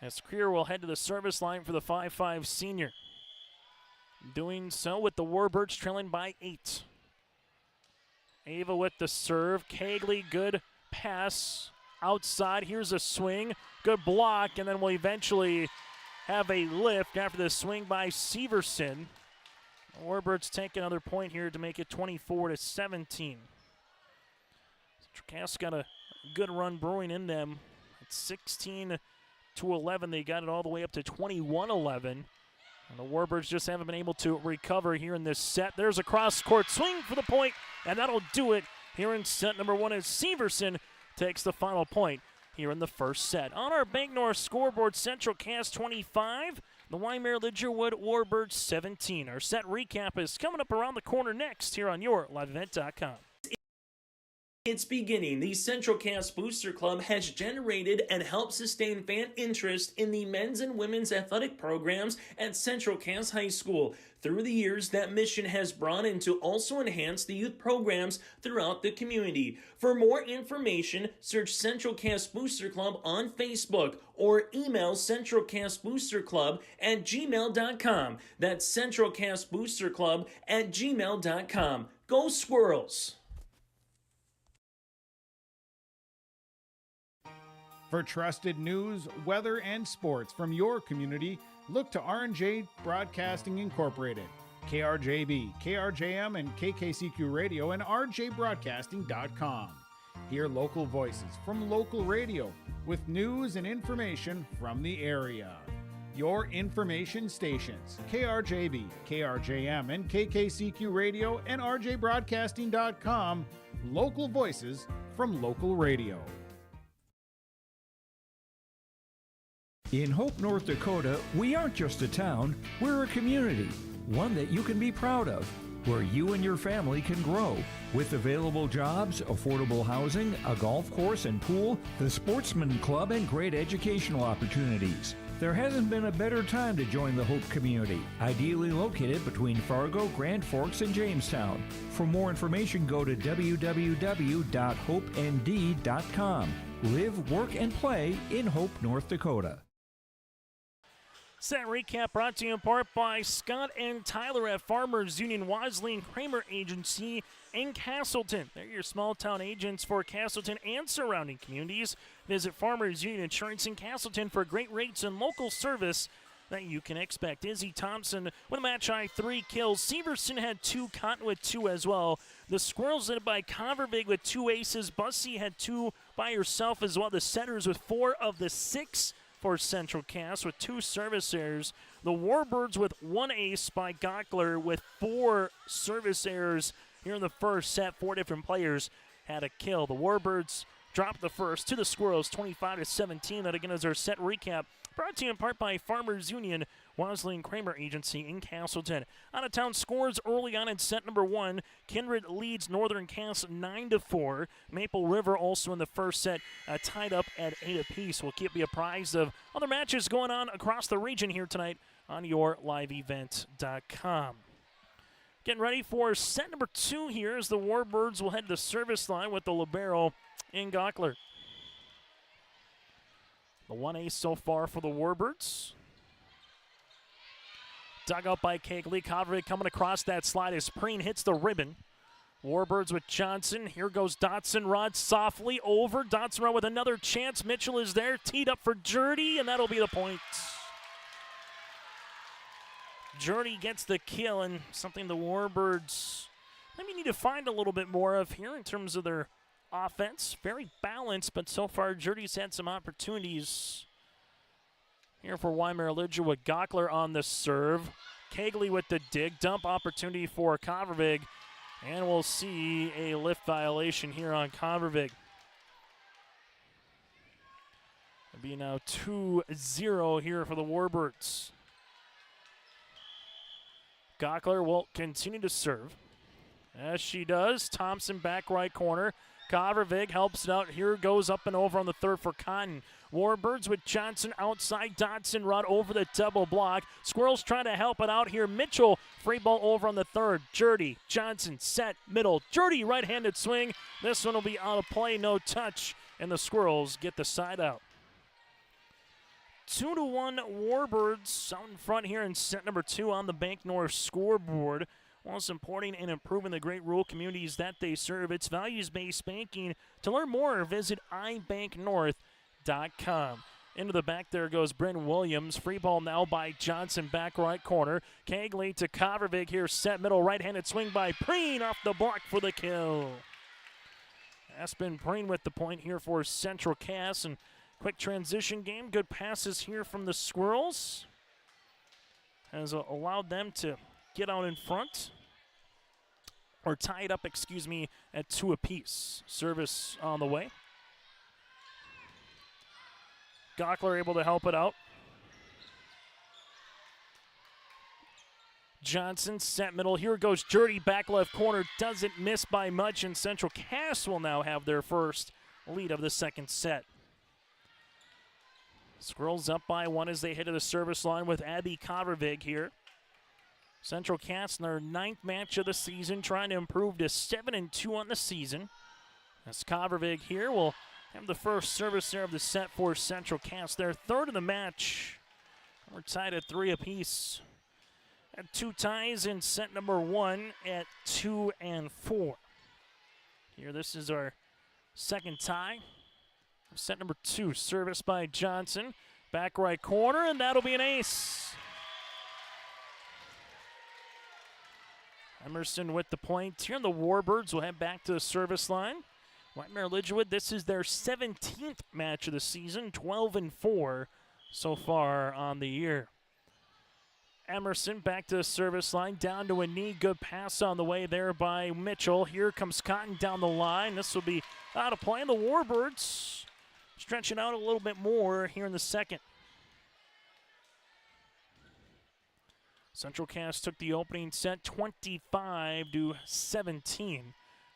as Creer will head to the service line for the 5'5 senior. Doing so with the Warbirds trailing by 8. Ava with the serve. Kegley, good pass outside. Here's a swing. Good block, and then we'll eventually have a lift after the swing by Severson. The Warbirds take another point here to make it 24-17. Cass got a good run brewing in them. At 16-11, they got it all the way up to 21-11. And the Warbirds just haven't been able to recover here in this set. There's a cross-court swing for the point, and that'll do it here in set number 1 as Severson takes the final point here in the first set. On our Bank North scoreboard, Central Cass 25, the Wyndmere Lidgerwood Warbirds 17. Our set recap is coming up around the corner next here on your liveevent.com. It's beginning. The Central Cass Booster Club has generated and helped sustain fan interest in the men's and women's athletic programs at Central Cass High School. Through the years, that mission has brought in to also enhance the youth programs throughout the community. For more information, search Central Cass Booster Club on Facebook or email centralcassboosterclub@gmail.com. That's centralcassboosterclub@gmail.com. Go Squirrels! For trusted news, weather, and sports from your community, look to R&J Broadcasting Incorporated, KRJB, KRJM, and KKCQ Radio, and rjbroadcasting.com. Hear local voices from local radio with news and information from the area. Your information stations, KRJB, KRJM, and KKCQ Radio and RJBroadcasting.com. Local voices from local radio. In Hope, North Dakota, we aren't just a town, we're a community, one that you can be proud of, where you and your family can grow. With available jobs, affordable housing, a golf course and pool, the Sportsman Club, and great educational opportunities. There hasn't been a better time to join the Hope community, ideally located between Fargo, Grand Forks, and Jamestown. For more information, go to www.hopend.com. Live, work, and play in Hope, North Dakota. Set recap brought to you in part by Scott and Tyler at Farmers Union Wadley and Kramer Agency in Castleton. They're your small town agents for Castleton and surrounding communities. Visit Farmers Union Insurance in Castleton for great rates and local service that you can expect. Izzy Thompson with a match high 3 kills. Severson had 2, Cotton with 2 as well. The Squirrels led by Convervig with 2 aces. Bussey had 2 by herself as well. The Setters with 4 of the 6 for Central Cass with 2 service errors. The Warbirds with 1 ace by Gockler with 4 service errors here in the first set. 4 different players had a kill. The Warbirds dropped the first to the Squirrels 25-17. That again is our set recap. Brought to you in part by Farmers Union, Wadley and Kramer Agency in Castleton. Out-of-town scores early on in set number 1. Kindred leads Northern Cass 9-4. Maple River also in the first set tied up at 8 apiece. We'll keep you apprised of other matches going on across the region here tonight on yourliveevent.com. Getting ready for set number 2 here as the Warbirds will head to the service line with the libero in Gockler. The 1 ace so far for the Warbirds. Dug up by Kegley. Convervig coming across that slide as Preen hits the ribbon. Warbirds with Johnson. Here goes Dotson Rod softly over. Dotson Rod with another chance. Mitchell is there. Teed up for Jurdy, and that'll be the point. Jurdy gets the kill, and something the Warbirds maybe need to find a little bit more of here in terms of their offense. Very balanced, but so far Jurdy's had some opportunities. Here for Wyndmere Lidgerwood. Gockler on the serve. Kegley with the dig. Dump opportunity for Convervig. And we'll see a lift violation here on Convervig. It'll be now 2-0 here for the Warbirds. Gockler will continue to serve. As she does, Thompson back right corner. Convervig helps it out. Here goes up and over on the third for Cotton. Warbirds with Johnson outside. Dodson Rod over the double block. Squirrels trying to help it out here. Mitchell, free ball over on the third. Jurdy, Johnson, set, middle. Jurdy, right-handed swing. This one will be out of play, no touch. And the Squirrels get the side out. 2-1 Warbirds out in front here in set number 2 on the Bank North scoreboard. While supporting and improving the great rural communities that they serve, it's values-based banking. To learn more, visit ibanknorth.com. Into the back there goes Bryn Williams. Free ball now by Johnson, back right corner. Kegley to Convervig here, set middle, right-handed swing by Preen off the block for the kill. Aspen Preen with the point here for Central Cass. And quick transition game. Good passes here from the Squirrels. Has allowed them to get out in front, or tie it up, at 2 apiece. Service on the way. Gockler able to help it out. Johnson set middle. Here goes Jurdy, back left corner. Doesn't miss by much, and Central Cass will now have their first lead of the second set. Squirrels up by 1 as they hit to the service line with Abby Convervig here. Central Cass in their 9th match of the season, trying to improve to 7-2 on the season. As Convervig here will have the first service there of the set for Central Cass. Their 3rd of the match. We're tied at 3 apiece. Had 2 ties in set number 1 at 2 and 4. Here, this is our 2nd tie. Set number 2, service by Johnson. Back right corner, and that'll be an ace. Emerson with the point here. The Warbirds will head back to the service line. Wyndmere Lidgerwood, this is their 17th match of the season, 12-4 so far on the year. Emerson back to the service line, down to a knee. Good pass on the way there by Mitchell. Here comes Cotton down the line. This will be out of play. And the Warbirds stretching out a little bit more here in the second. Central Cass took the opening set 25-17.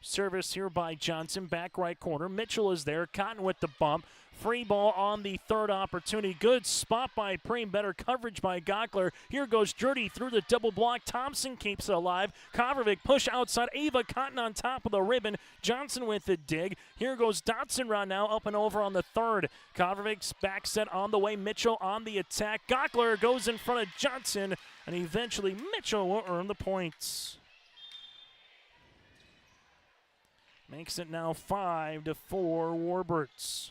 Service here by Johnson, back right corner. Mitchell is there. Cotton with the bump. Free ball on the third opportunity. Good spot by Preem. Better coverage by Gockler. Here goes Jurdy through the double block. Thompson keeps it alive. Kovarovic push outside. Ava Cotton on top of the ribbon. Johnson with the dig. Here goes Dotson round now up and over on the third. Kovarovic's back set on the way. Mitchell on the attack. Gockler goes in front of Johnson, and eventually Mitchell will earn the points. Makes it now 5-4 Warbirds.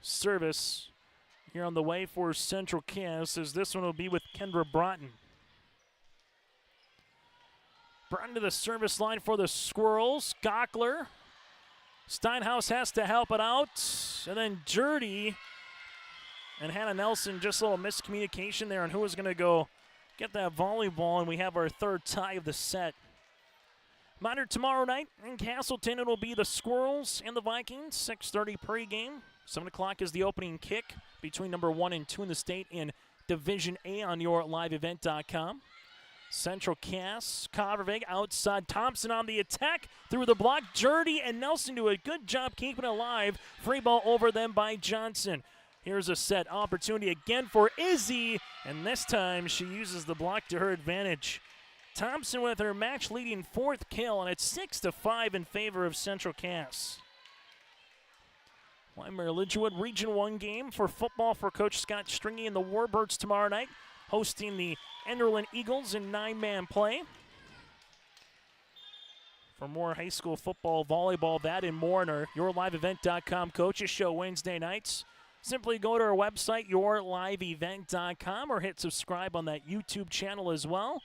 Service here on the way for Central Cass, as this one will be with Kendra Broughton. Broughton to the service line for the Squirrels. Gockler. Steinhaus has to help it out. And then Jurdy and Hannah Nelson, just a little miscommunication there on who was going to go get that volleyball, and we have our third tie of the set. Reminder, tomorrow night in Castleton, it'll be the Squirrels and the Vikings, 6:30 pregame. 7 o'clock is the opening kick between number 1 and 2 in the state in Division A on yourliveevent.com. Central Cass, Kovarovic outside, Thompson on the attack, through the block. Jurdy and Nelson do a good job keeping it alive. Free ball over them by Johnson. Here's a set opportunity again for Izzy, and this time she uses the block to her advantage. Thompson with her match-leading 4th kill, and it's 6-5 in favor of Central Cass. Wyndmere Lidgerwood Region 1 game for football for Coach Scott Stringy and the Warbirds tomorrow night, hosting the Enderlin Eagles in 9-man play. For more high school football, volleyball, that and more on our yourliveevent.com coaches show Wednesday nights. Simply go to our website, yourliveevent.com, or hit subscribe on that YouTube channel as well.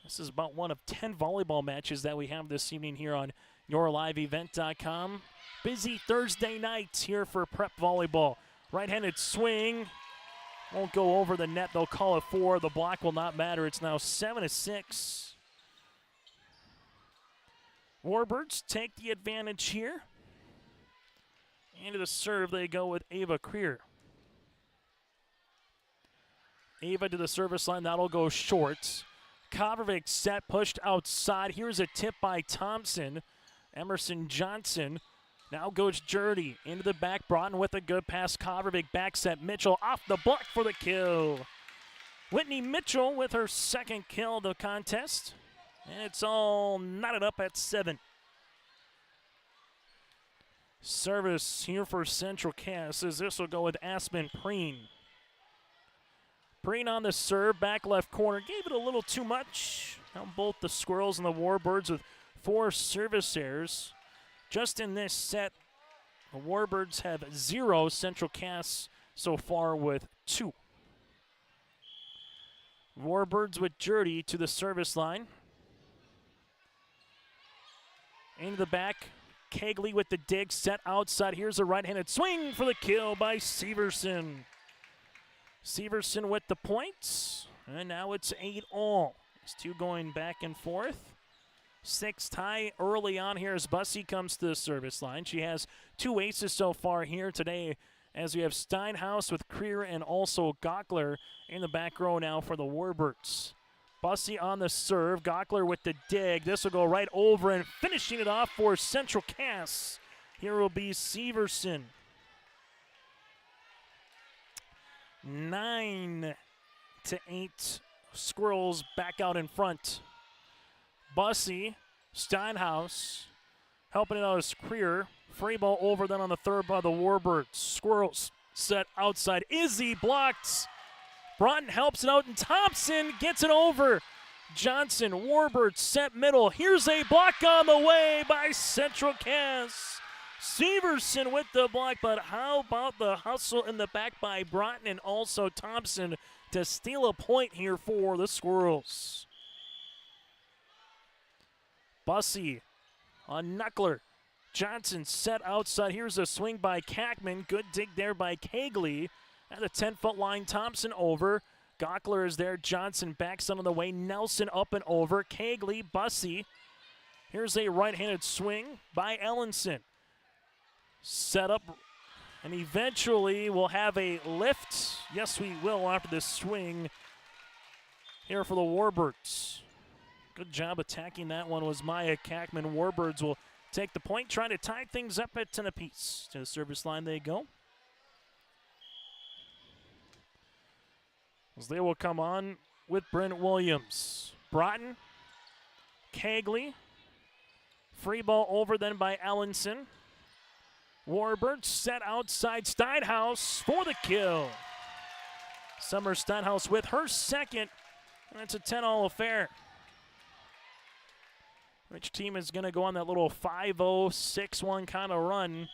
This is about one of 10 volleyball matches that we have this evening here on yourliveevent.com. Busy Thursday nights here for prep volleyball. Right-handed swing. Won't go over the net. They'll call it 4. The block will not matter. It's now 7-6. Warbirds take the advantage here. Into the serve they go with Ava Creer. Ava to the service line. That'll go short. Kovarovic set, pushed outside. Here's a tip by Thompson. Emerson Johnson. Now goes Jurdy into the back. Broughton with a good pass. Kovarovic back set. Mitchell off the block for the kill. Whitney Mitchell with her 2nd kill of the contest. And it's all knotted up at 7. Service here for Central Cass, as this will go with Aspen Preen. Preen on the serve, back left corner. Gave it a little too much. Now both the Squirrels and the Warbirds with 4 service errors. Just in this set, the Warbirds have 0. Central Cass so far with 2. Warbirds with Jurdy to the service line. Into the back. Kegley with the dig, set outside. Here's a right-handed swing for the kill by Severson. Severson with the points, and now it's 8-all. These two going back and forth. 6 tie early on here as Bussey comes to the service line. She has 2 aces so far here today, as we have Steinhaus with Creer and also Gockler in the back row now for the Warbirds. Bussey on the serve. Gockler with the dig. This will go right over, and finishing it off for Central Cass. Here will be Severson. 9-8. Squirrels back out in front. Bussey, Steinhaus, helping it out as Creer. Free ball over then on the third by the Warbirds. Squirrels set outside. Izzy blocked. Broughton helps it out, and Thompson gets it over. Johnson, Warbirds set middle. Here's a block on the way by Central Cass. Severson with the block, but how about the hustle in the back by Broughton and also Thompson to steal a point here for the Squirrels. Bussey on Knuckler. Johnson set outside. Here's a swing by Kackman. Good dig there by Kegley. At the 10-foot line, Thompson over. Gockler is there. Johnson backs on the way. Nelson up and over. Kegley, Bussey. Here's a right-handed swing by Ellenson. Set up, and eventually we'll have a lift. Yes, we will after this swing here for the Warbirds. Good job attacking that one was Maya Kackman. Warbirds will take the point, trying to tie things up at 10 apiece. To the service line they go. As they will come on with Brent Williams. Broughton, Kegley. Free ball over then by Ellenson. Warbirds set outside. Steinhaus for the kill. Summer Steinhaus with her second. And it's a 10-all affair. Which team is going to go on that little 5-0, 6-1 kind of run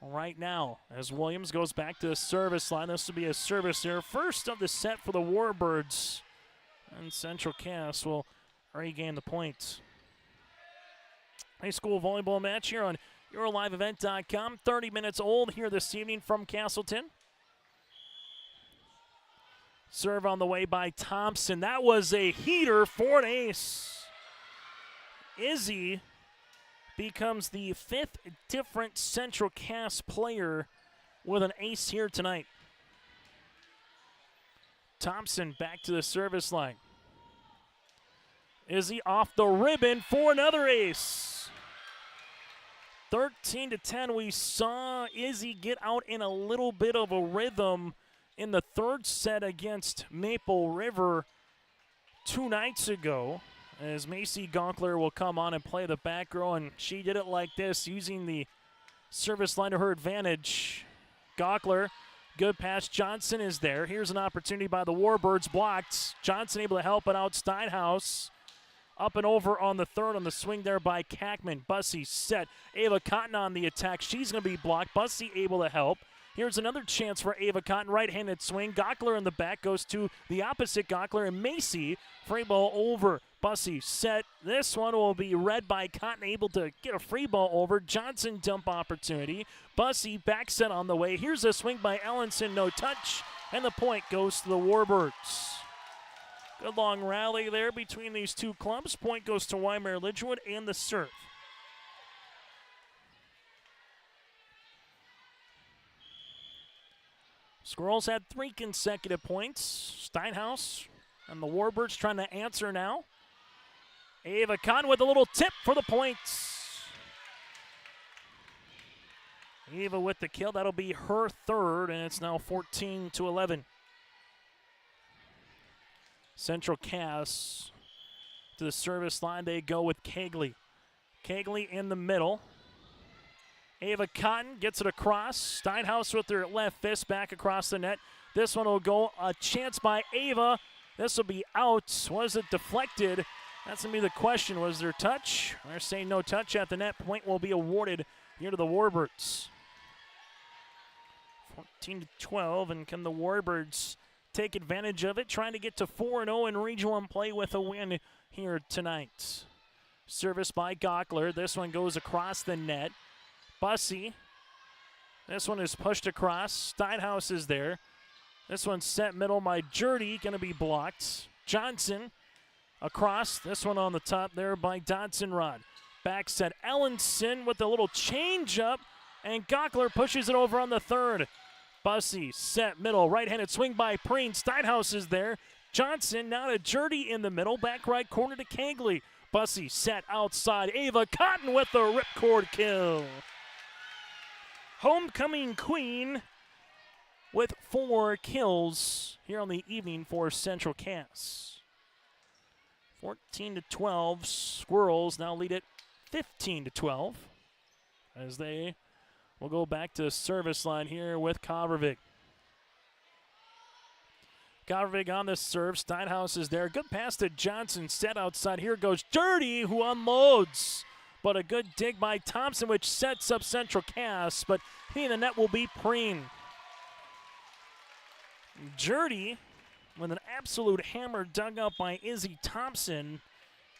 right now as Williams goes back to the service line. This will be a service here. First of the set for the Warbirds. And Central Cass will regain the point. High school volleyball match here on EuroLiveEvent.com. 30 minutes old here this evening from Castleton. Serve on the way by Thompson. That was a heater for an ace. Izzy becomes the 5th different Central Cass player with an ace here tonight. Thompson back to the service line. Izzy off the ribbon for another ace. 13-10, we saw Izzy get out in a little bit of a rhythm in the third set against Maple River 2 nights ago. As Macy Gonkler will come on and play the back row, and she did it like this, using the service line to her advantage. Gonkler, good pass. Johnson is there. Here's an opportunity by the Warbirds, blocked. Johnson able to help it out. Steinhaus up and over on the third on the swing there by Kackman. Bussey set. Ava Cotton on the attack. She's going to be blocked. Bussey able to help. Here's another chance for Ava Cotton. Right-handed swing. Gockler in the back goes to the opposite Gockler, and Macy. Free ball over. Bussey set. This one will be read by Cotton, able to get a free ball over. Johnson dump opportunity. Bussey back set on the way. Here's a swing by Ellenson. No touch. And the point goes to the Warbirds. Good long rally there between these two clubs. Point goes to Wyndmere Lidgerwood and the serve. Squirrels had 3 consecutive points. Steinhaus and the Warbirds trying to answer now. Ava Kahn with a little tip for the points. Ava with the kill. That'll be her third, and it's now 14-11. Central Cass to the service line. They go with Kegley. Kegley in the middle. Ava Cotton gets it across. Steinhaus with her left fist back across the net. This one will go. A chance by Ava. This will be out. Was it deflected? That's going to be the question. Was there touch? They're saying no touch at the net. Point will be awarded here to the Warbirds. 14-12, and can the Warbirds take advantage of it, trying to get to 4-0 in Region 1 play with a win here tonight. Service by Gockler. This one goes across the net. Bussey. This one is pushed across. Steinhaus is there. This one's set middle by Jurdy, going to be blocked. Johnson across. This one on the top there by Dodson-Rod. Back set. Ellenson with a little change-up, and Gockler pushes it over on the third. Bussey set middle. Right-handed swing by Preen. Steinhaus is there. Johnson now to Jurdy in the middle. Back right corner to Kegley. Bussey set outside. Ava Cotton with the ripcord kill. Homecoming queen with 4 kills here on the evening for Central Cass. 14-12. Squirrels now lead it 15-12 as they will go back to service line here with Kovarovic. Kovarovic on the serve. Steinhaus is there. Good pass to Johnson. Set outside. Here goes Jurdy, who unloads. But a good dig by Thompson, which sets up Central Cass. But hitting the net will be Preen. Jurdy with an absolute hammer dug up by Izzy Thompson.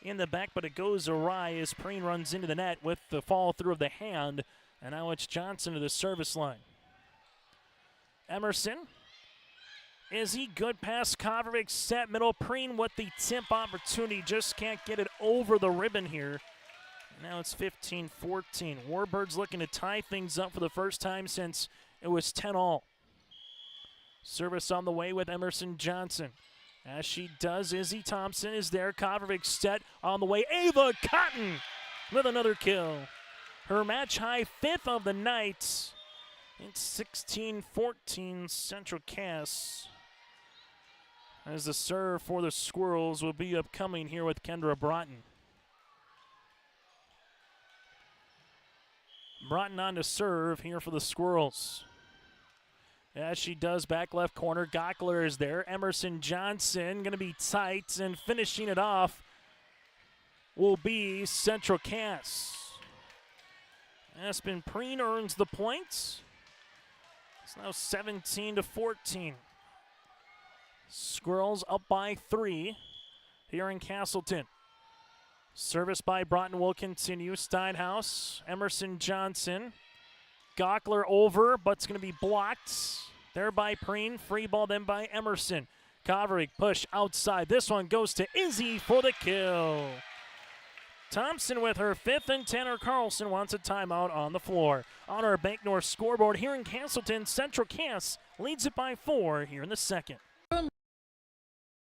in the back, but it goes awry as Preen runs into the net with the fall through of the hand. And now it's Johnson to the service line. Emerson. Is he good past Kovarevic, set middle. Preen with the tip opportunity, just can't get it over the ribbon here. Now it's 15-14. Warbirds looking to tie things up for the first time since it was 10-all. Service on the way with Emerson Johnson. As she does, Izzy Thompson is there. Kovarevic set on the way. Ava Cotton with another kill. Her match-high 5th of the night. It's 16-14 Central Cass. As the serve for the Squirrels will be upcoming here with Kendra Broughton. Broughton on to serve here for the Squirrels. As she does, back left corner, Gockler is there. Emerson Johnson going to be tight, and finishing it off will be Central Cass. Aspen Preen earns the points. It's now 17-14. Squirrels up by 3 here in Castleton. Service by Broughton will continue. Steinhaus, Emerson Johnson. Gockler over, but it's going to be blocked. There by Preen. Free ball then by Emerson. Kovarevic push outside. This one goes to Izzy for the kill. Thompson with her 5th, and Tanner Carlson wants a timeout on the floor. On our Bank North scoreboard here in Castleton, Central Cass leads it by 4 here in the second.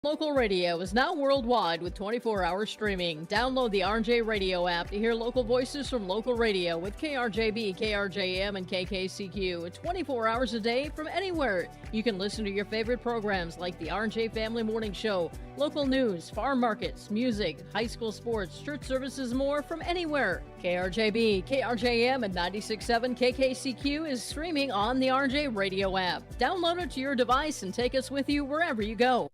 Local radio is now worldwide with 24-hour streaming. Download the RJ Radio app to hear local voices from local radio with KRJB, KRJM, and KKCQ 24 hours a day from anywhere. You can listen to your favorite programs like the RJ Family Morning Show, local news, farm markets, music, high school sports, church services, more from anywhere. KRJB, KRJM, and 96.7 KKCQ is streaming on the RJ Radio app. Download it to your device and take us with you wherever you go.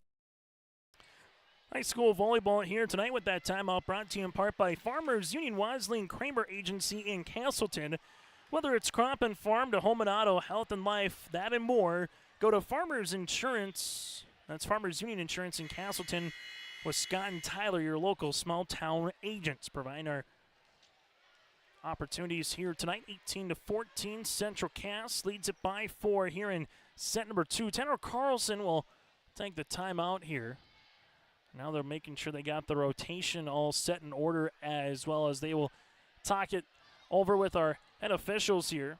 High school volleyball here tonight with that timeout brought to you in part by Farmers Union Wadsley and Kramer Agency in Castleton. Whether it's crop and farm to home and auto, health and life, that and more, go to Farmers Insurance. That's Farmers Union Insurance in Castleton with Scott and Tyler, your local small town agents, providing our opportunities here tonight. 18-14, Central Cass leads it by 4 here in set number 2. Tanner Carlson will take the timeout here. Now they're making sure they got the rotation all set in order, as well as they will talk it over with our head officials here.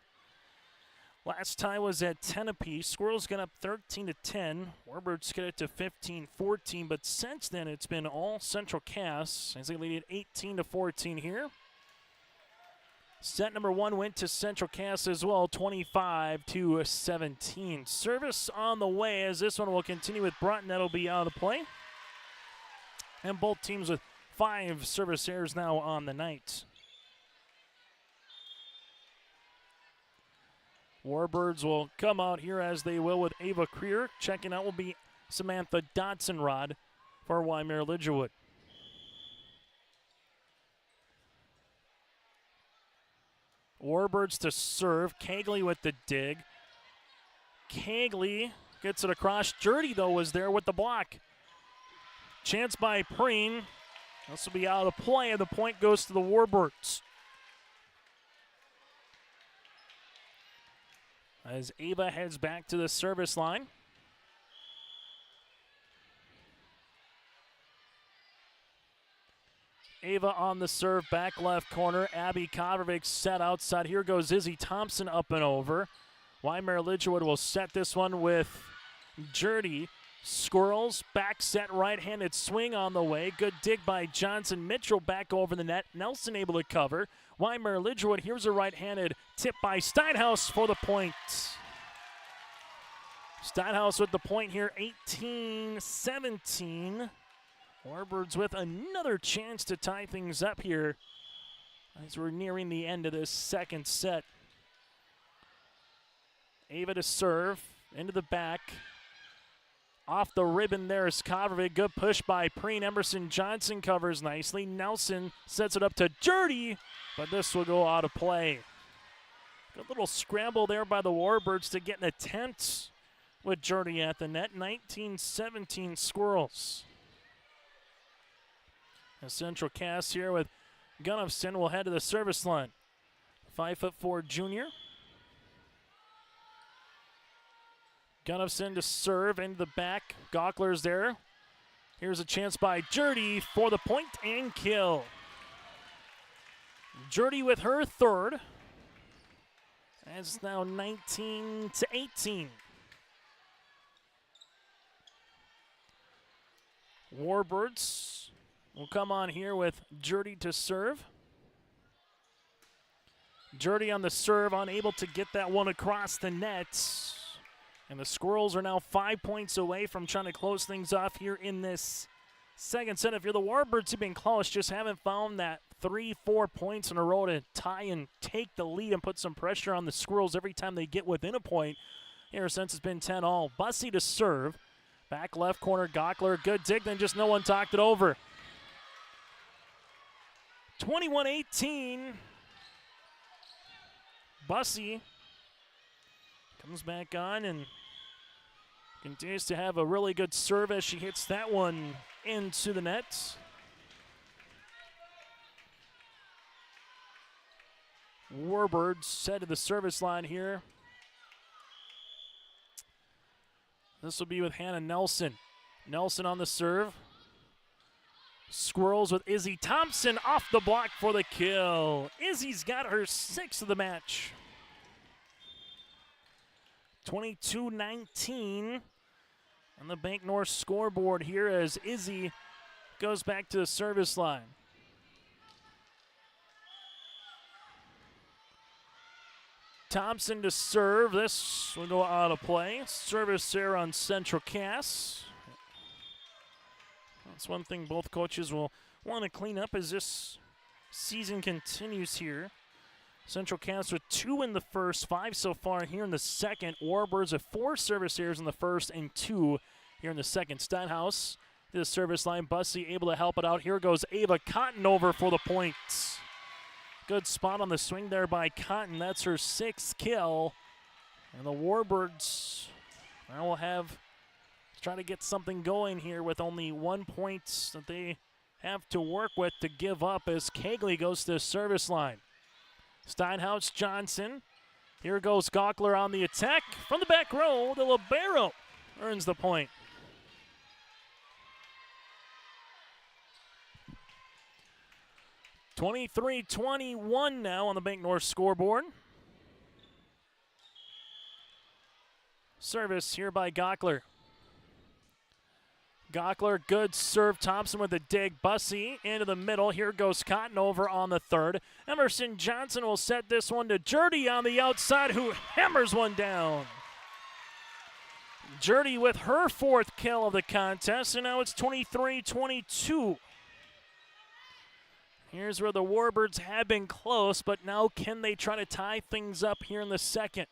Last time was at 10 apiece. Squirrels got up 13-10. Warbirds get it to 15-14, but since then it's been all Central Cass as they lead it 18-14 here. Set number 1 went to Central Cass as well, 25-17. Service on the way as this one will continue with Broughton. That'll be out of play. And both teams with 5 service errors now on the night. Warbirds will come out here as they will with Ava Creer. Checking out will be Samantha Dotson-Rod for Wyndmere Lidgerwood. Warbirds to serve. Cagley with the dig. Cagley gets it across. Jurdy, though, was there with the block. Chance by Preen. This will be out of play, and the point goes to the Warbirds. As Ava heads back to the service line. Ava on the serve, back left corner. Abby Kovarevic set outside. Here goes Izzy Thompson up and over. Wyndmere Lidgerwood will set this one with Jurdy. Squirrels, back set, right-handed swing on the way. Good dig by Johnson. Mitchell back over the net. Nelson able to cover. Wyndmere Lidgerwood, here's a right-handed tip by Steinhaus for the point. Steinhaus with the point here, 18-17. Warbirds with another chance to tie things up here as we're nearing the end of this second set. Ava to serve, into the back. Off the ribbon there is Kovarevic. Good push by Preen. Emerson Johnson covers nicely. Nelson sets it up to Jurdy, but this will go out of play. Good little scramble there by the Warbirds to get an attempt with Jurdy at the net. 19-17 Squirrels. A Central Cass here with Gunnufson will head to the service line. 5'4" junior. Gunnufson to serve into the back. Gockler's there. Here's a chance by Jurdy for the point and kill. Jurdy with her third. And it's now 19-18. Warbirds will come on here with Jurdy to serve. Jurdy on the serve, unable to get that one across the net. And the Squirrels are now 5 points away from trying to close things off here in this second set. If you're the Warbirds, you've been close, just haven't found that 3-4 points in a row to tie and take the lead and put some pressure on the Squirrels every time they get within a point. Here since it's been 10-all. Bussey to serve. Back left corner, Gockler, good dig, then just no one talked it over. 21-18. Bussey comes back on and continues to have a really good serve as she hits that one into the net. Warbirds head to the service line here. This will be with Hannah Nelson. Nelson on the serve. Squirrels with Izzy Thompson off the block for the kill. Izzy's got her 6th of the match. 22-19 on the Bank North scoreboard here as Izzy goes back to the service line. Thompson to serve. This will go out of play. Service there on Central Cass. That's one thing both coaches will want to clean up as this season continues here. Central Cass with 2 in the first, 5 so far here in the second. Warbirds with 4 service errors in the first and 2 here in the second. Steinhaus to the service line. Bussey able to help it out. Here goes Ava Cotton over for the points. Good spot on the swing there by Cotton. That's her 6th kill. And the Warbirds now will have to try to get something going here with only 1 point that they have to work with to give up as Kegley goes to the service line. Steinhaus Johnson. Here goes Gockler on the attack. From the back row, the libero earns the point. (23-21) now on the Bank North scoreboard. Service here by Gockler. Gockler, good serve. Thompson with a dig. Bussey into the middle. Here goes Cotton over on the third. Emerson Johnson will set this one to Jurdy on the outside, who hammers one down. Jurdy with her 4th kill of the contest, and now it's 23-22. Here's where the Warbirds have been close, but now can they try to tie things up here in the second?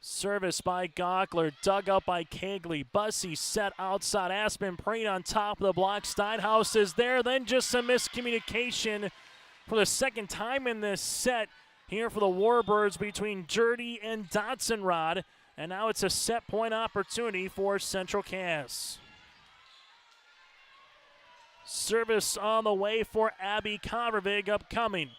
Service by Gockler, dug up by Kegley. Bussey set outside. Aspen Prain on top of the block. Steinhaus is there. Then just some miscommunication for the second time in this set here for the Warbirds between Jurdy and Dotson-Rod. And now it's a set point opportunity for Central Cass. Service on the way for Abby Covervig upcoming.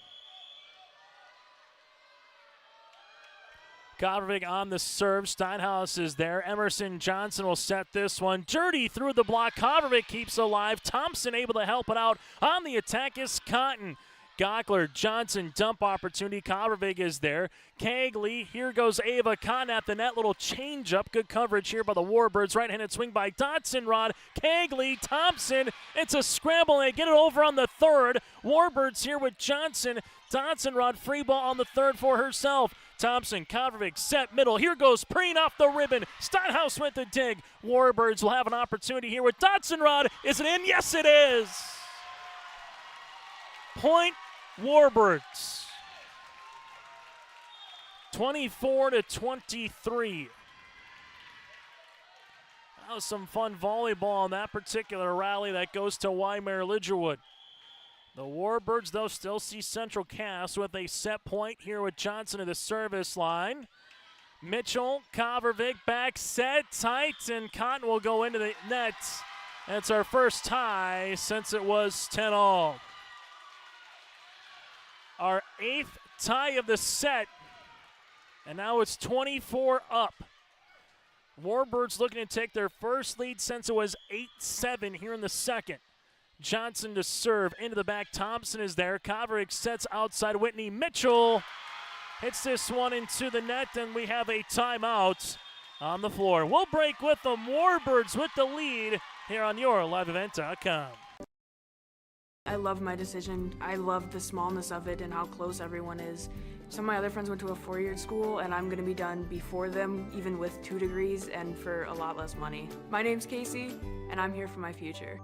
Covervig on the serve. Steinhaus is there. Emerson Johnson will set this one. Jurdy through the block. Covervig keeps alive. Thompson able to help it out. On the attack is Cotton. Gockler, Johnson, dump opportunity. Covervig is there. Kegley, here goes Ava Cotton at the net. Little change up. Good coverage here by the Warbirds. Right-handed swing by Dotson-Rod. Kegley, Thompson. It's a scramble, and they get it over on the third. Warbirds here with Johnson. Dotson-Rod free ball on the third for herself. Thompson, Covervig, set middle. Here goes Preen off the ribbon. Steinhaus with the dig. Warbirds will have an opportunity here with Dotson-Rod. Is it in? Yes, it is. Point Warbirds. 24-23. That was some fun volleyball on that particular rally that goes to Wyndmere Lidgerwood. The Warbirds, though, still see Central Cass with a set point here with Johnson at the service line. Mitchell, Covervig, back set, tight, and Cotton will go into the net. That's our first tie since it was 10-all. Our 8th tie of the set, and now it's 24 up. Warbirds looking to take their first lead since it was 8-7 here in the second. Johnson to serve into the back. Thompson is there. Kovrig sets outside Whitney. Mitchell hits this one into the net, and we have a timeout on the floor. We'll break with the Warbirds with the lead here on your liveevent.com. I love my decision. I love the smallness of it and how close everyone is. Some of my other friends went to a four-year school, and I'm going to be done before them, even with 2 degrees and for a lot less money. My name's Casey, and I'm here for my future.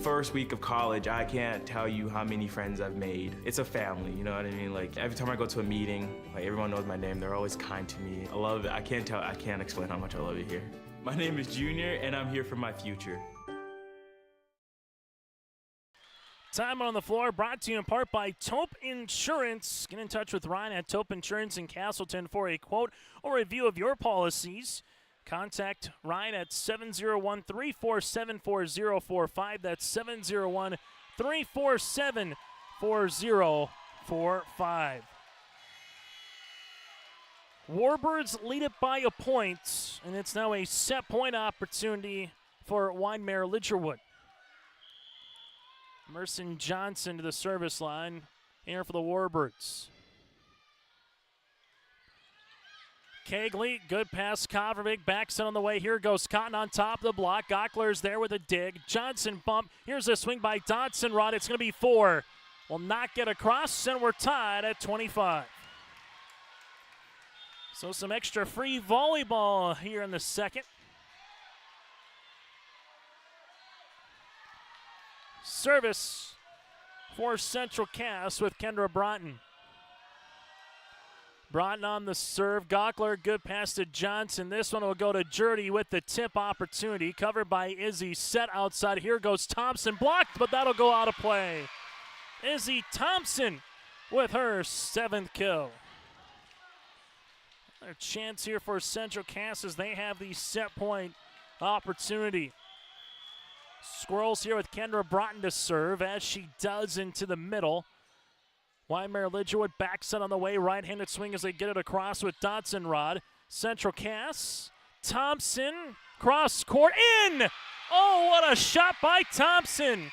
First week of college, I can't tell you how many friends I've made. It's a family, you know what I mean? Like, every time I go to a meeting, like, everyone knows my name. They're always kind to me. I love it. I can't explain how much I love it here. My name is Junior, and I'm here for my future. Time on the floor brought to you in part by Taupe Insurance. Get in touch with Ryan at Taupe Insurance in Castleton for a quote or review of your policies. Contact Ryan at 701-347-4045. That's 701-347-4045. Warbirds lead it by a point, and it's now a set point opportunity for Wyndmere Lidgerwood. Merson Johnson to the service line here for the Warbirds. Kegley, good pass. Kovacic backs it on the way. Here goes Cotton on top of the block. Gockler's there with a dig. Johnson bump. Here's a swing by Dodson Rod. It's going to be 4. Will not get across, and we're tied at 25. So some extra free volleyball here in the second. Service for Central Cass with Kendra Broughton. Broughton on the serve. Gockler, good pass to Johnson. This one will go to Jurdy with the tip opportunity. Covered by Izzy. Set outside. Here goes Thompson. Blocked, but that'll go out of play. Izzy Thompson with her 7th kill. Another chance here for Central Cass as they have the set point opportunity. Squirrels here with Kendra Broughton to serve as she does into the middle. Wyndmere Lidgerwood backs it on the way. Right-handed swing as they get it across with Dodson Rod. Central Cass. Thompson. Cross court. In! Oh, what a shot by Thompson.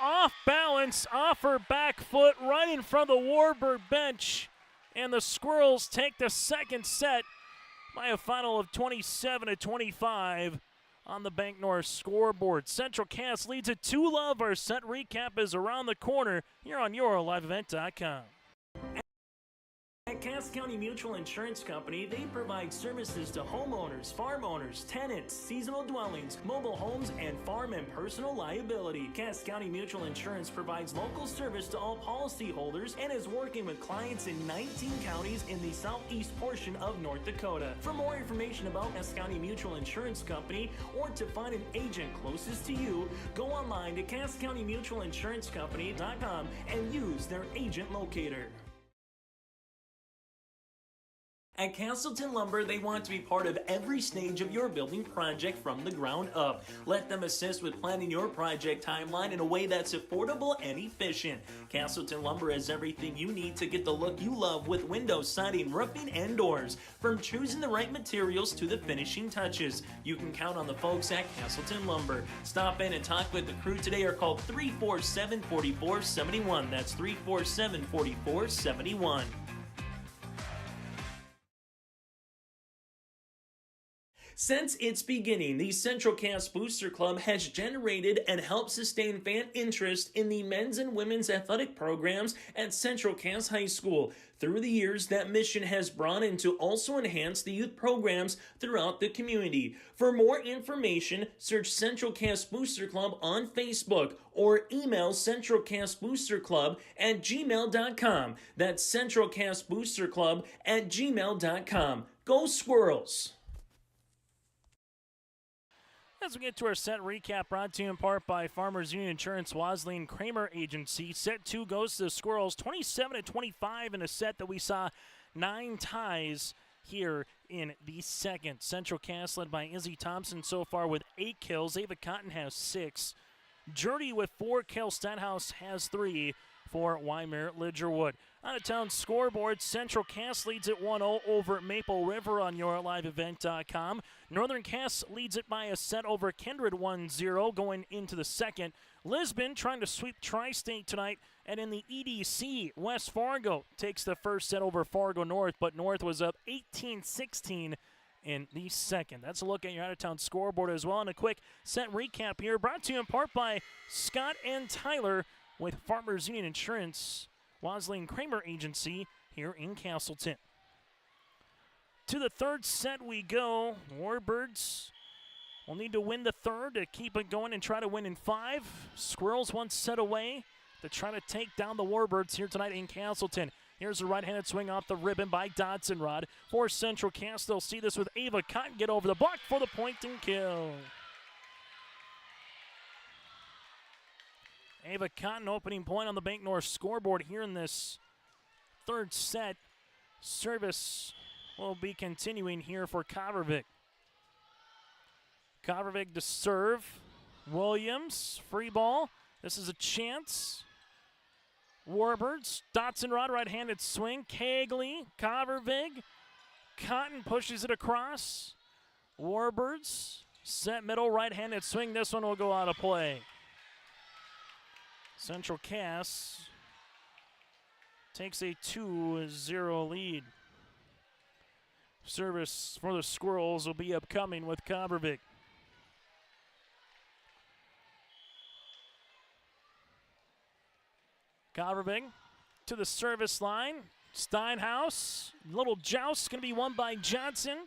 Off balance, off her back foot, right in front of the Warbird bench. And the Squirrels take the second set by a final of 27-25 on the Bank North scoreboard. Central Cass leads it 2-love. Our set recap is around the corner here on YourLiveEvent.com. At Cass County Mutual Insurance Company, they provide services to homeowners, farm owners, tenants, seasonal dwellings, mobile homes, and farm and personal liability. Cass County Mutual Insurance provides local service to all policyholders and is working with clients in 19 counties in the southeast portion of North Dakota. For more information about Cass County Mutual Insurance Company or to find an agent closest to you, go online to CassCountyMutualInsuranceCompany.com and use their agent locator. At Castleton Lumber, they want to be part of every stage of your building project from the ground up. Let them assist with planning your project timeline in a way that's affordable and efficient. Castleton Lumber has everything you need to get the look you love with windows, siding, roofing, and doors. From choosing the right materials to the finishing touches, you can count on the folks at Castleton Lumber. Stop in and talk with the crew today or call 347-4471. That's 347-4471. Since its beginning, the Central Cass Booster Club has generated and helped sustain fan interest in the men's and women's athletic programs at Central Cass High School. Through the years, that mission has brought in to also enhance the youth programs throughout the community. For more information, search Central Cass Booster Club on Facebook or email centralcassboosterclub@gmail.com. That's centralcassboosterclub@gmail.com. Go Squirrels! As we get to our set recap, brought to you in part by Farmers Union Insurance, Wasley and Kramer Agency. Set 2 goes to the Squirrels, 27-25 in a set that we saw 9 ties here in the second. Central Cass led by Izzy Thompson so far with 8 kills. Ava Cotton has 6. Jurdy with 4 kills. Stenhouse has 3 for Wyndmere Lidgerwood. Out-of-town scoreboard, Central Cass leads it 1-0 over Maple River on YourLiveEvent.com. Northern Cass leads it by a set over Kindred 1-0 going into the second. Lisbon trying to sweep Tri-State tonight, and in the EDC, West Fargo takes the first set over Fargo North, but North was up 18-16 in the second. That's a look at your out-of-town scoreboard as well. And a quick set recap here, brought to you in part by Scott and Tyler with Farmers Union Insurance, Wasley and Kramer Agency here in Castleton. To the third set we go. Warbirds will need to win the third to keep it going and try to win in 5. Squirrels 1 set away to try to take down the Warbirds here tonight in Castleton. Here's a right-handed swing off the ribbon by Dodson Rod. For Central Cass, they'll see this with Ava Cotton get over the block for the point and kill. Ava Cotton opening point on the Bank North scoreboard here in this third set. Service will be continuing here for Kovervik. Kovervik to serve. Williams, free ball. This is a chance. Warbirds, Dotson Rod, right-handed swing. Cagley, Kovervik. Cotton pushes it across. Warbirds, set middle, right-handed swing. This one will go out of play. Central Cass takes a 2-0 lead. Service for the Squirrels will be upcoming with Kovervik. Kovervik to the service line. Steinhaus, little joust, going to be won by Johnson.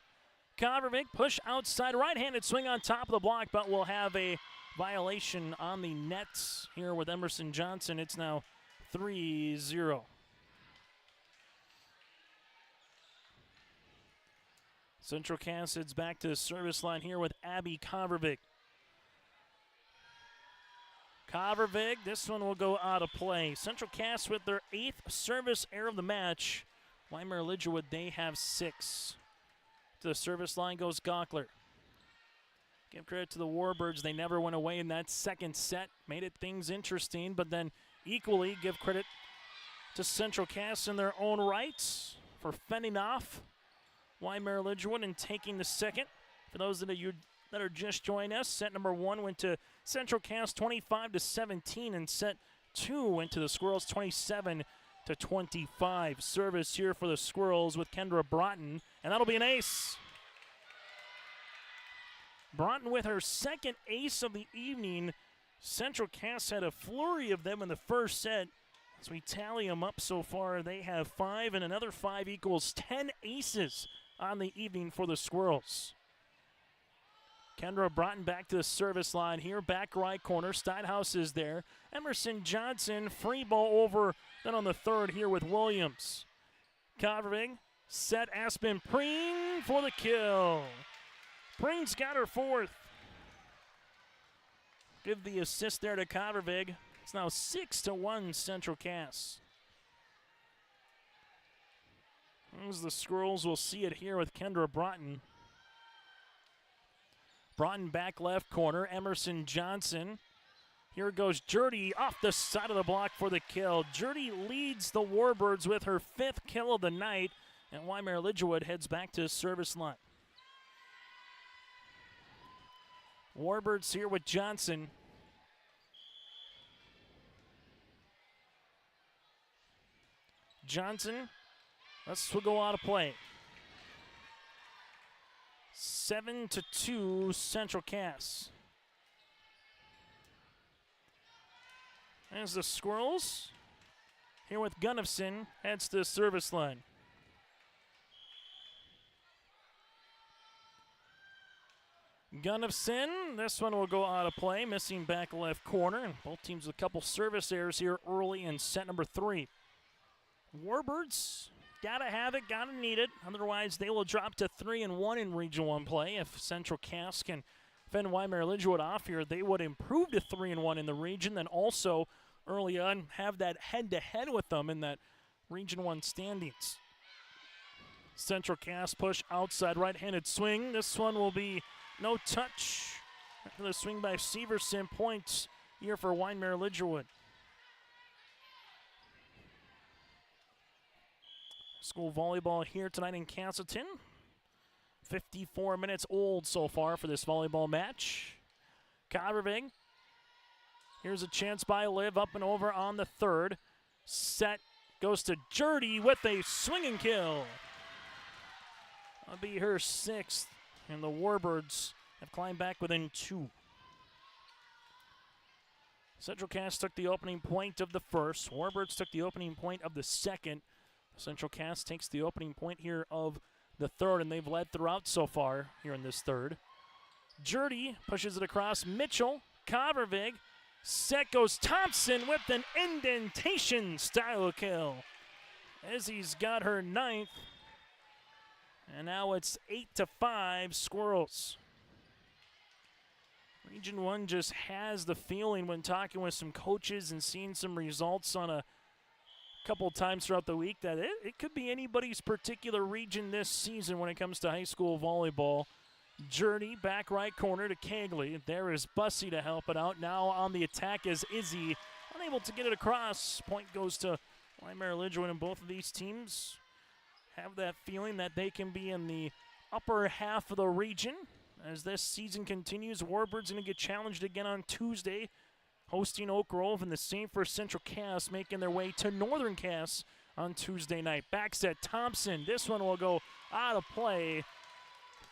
Kovervik push outside, right-handed swing on top of the block, but will have a violation on the nets here with Emerson Johnson. It's now 3-0. Central Cass heads back to the service line here with Abby Kovervik. Kovervik, this one will go out of play. Central Cass with their 8th service error of the match. Wyndmere Lidgerwood, they have 6. To the service line goes Gockler. Give credit to the Warbirds. They never went away in that second set. Made it things interesting, but then equally give credit to Central Cass in their own rights for fending off Wyndmere Lidgerwood and taking the second. For those that are just joining us, set number 1 went to Central Cass 25-17, and set 2 went to the Squirrels 27-25. Service here for the Squirrels with Kendra Broughton, and that'll be an ace. Broughton with her second ace of the evening. Central Cass had a flurry of them in the first set. As we tally them up so far, they have 5, and another 5 equals 10 aces on the evening for the Squirrels. Kendra Broughton back to the service line here, back right corner. Steinhaus is there. Emerson Johnson, free ball over, then on the third here with Williams. Kovervik, set Aspen Preen for the kill. Preen's got her 4th. Give the assist there to Kovervik. It's now 6-1 Central Cass. As the Squirrels will see it here with Kendra Broughton. Broughton back left corner. Emerson Johnson. Here goes Jurdy off the side of the block for the kill. Jurdy leads the Warbirds with her 5th kill of the night. And Wyndmere Lidgerwood heads back to the service line. Warbirds here with Johnson. Johnson. This will go out of play. 7-2 Central Cass. As the Squirrels here with Gunnifson heads to the service line. Gunnifson, this one will go out of play, missing back left corner. And both teams with a couple service errors here early in set number 3. Warbirds, gotta have it, gotta need it. Otherwise, they will drop to 3-1 in Region 1 play. If Central Cass can fend Wyndmere Lidgerwood off here, they would improve to 3-1 in the region. Then also, early on, have that head-to-head with them in that Region 1 standings. Central Cass push outside right-handed swing. This one will be no touch. After the swing by Severson, points here for Wyndmere Lidgerwood. School volleyball here tonight in Castleton. 54 minutes old so far for this volleyball match. Kavervig. Here's a chance by Liv up and over on the third. Set goes to Jurdy with a swing and kill. That'll be her sixth, and the Warbirds have climbed back within 2. Central Cass took the opening point of the first. Warbirds took the opening point of the second. Central Cass takes the opening point here of the third, and they've led throughout so far here in this third. Jurdy pushes it across. Mitchell, Kavervig. Set goes Thompson with an indentation style kill. Izzy's got her 9th. And now it's 8-5 Squirrels. Region 1 just has the feeling when talking with some coaches and seeing some results on a couple times throughout the week that it could be anybody's particular region this season when it comes to high school volleyball. Journey back right corner to Kegley. There is Bussey to help it out. Now on the attack is Izzy. Unable to get it across. Point goes to Wyndmere Lidgerwood, and both of these teams have that feeling that they can be in the upper half of the region. As this season continues, Warbirds going to get challenged again on Tuesday, hosting Oak Grove, and the same for Central Cass, making their way to Northern Cass on Tuesday night. Back set Thompson. This one will go out of play.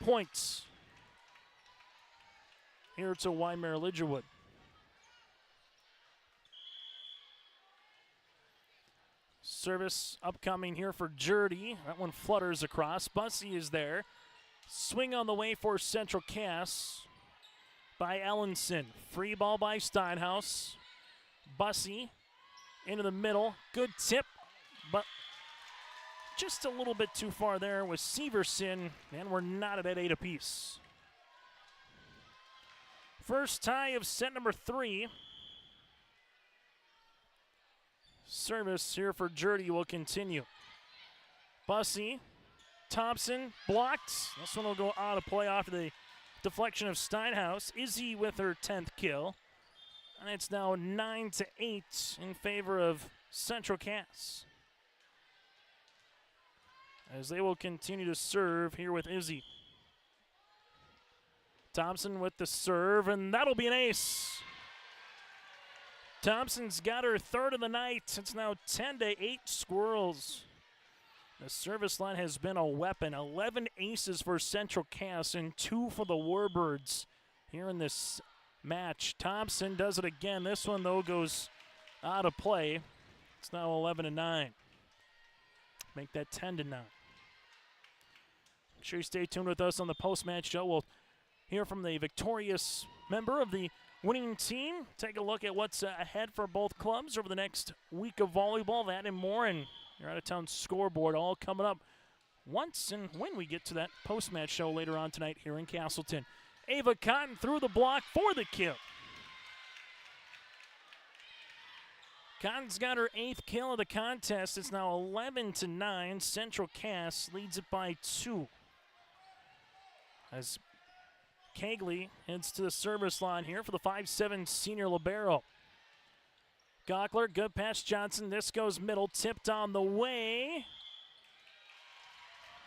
Points here to Wyndmere Lidgerwood. Service upcoming here for Jurdy. That one flutters across. Bussey is there. Swing on the way for Central Cass by Ellenson. Free ball by Steinhaus. Bussey into the middle. Good tip, but just a little bit too far there with Severson, and we're not at 8 apiece. First tie of set number 3. Service here for Jurdy will continue. Bussey, Thompson, blocked. This one will go out of play after the deflection of Steinhaus. Izzy with her 10th kill. And it's now 9-8 in favor of Central Cass, as they will continue to serve here with Izzy. Thompson with the serve, and that'll be an ace. Thompson's got her 3rd of the night. It's now 10-8 Squirrels. The service line has been a weapon. 11 aces for Central Cass and 2 for the Warbirds here in this match. Thompson does it again. This one, though, goes out of play. It's now 11-9. Make that 10-9. Make sure you stay tuned with us on the post-match show. We'll hear from the victorious member of the winning team. Take a look at what's ahead for both clubs over the next week of volleyball. That and more, and your out-of-town scoreboard all coming up once and when we get to that post-match show later on tonight here in Castleton. Ava Cotton through the block for the kill. Cotton's got her 8th kill of the contest. It's now 11-9. Central Cass leads it by 2. As Kegley heads to the service line here for the 5'7" senior libero. Gockler, good pass Johnson. This goes middle, tipped on the way.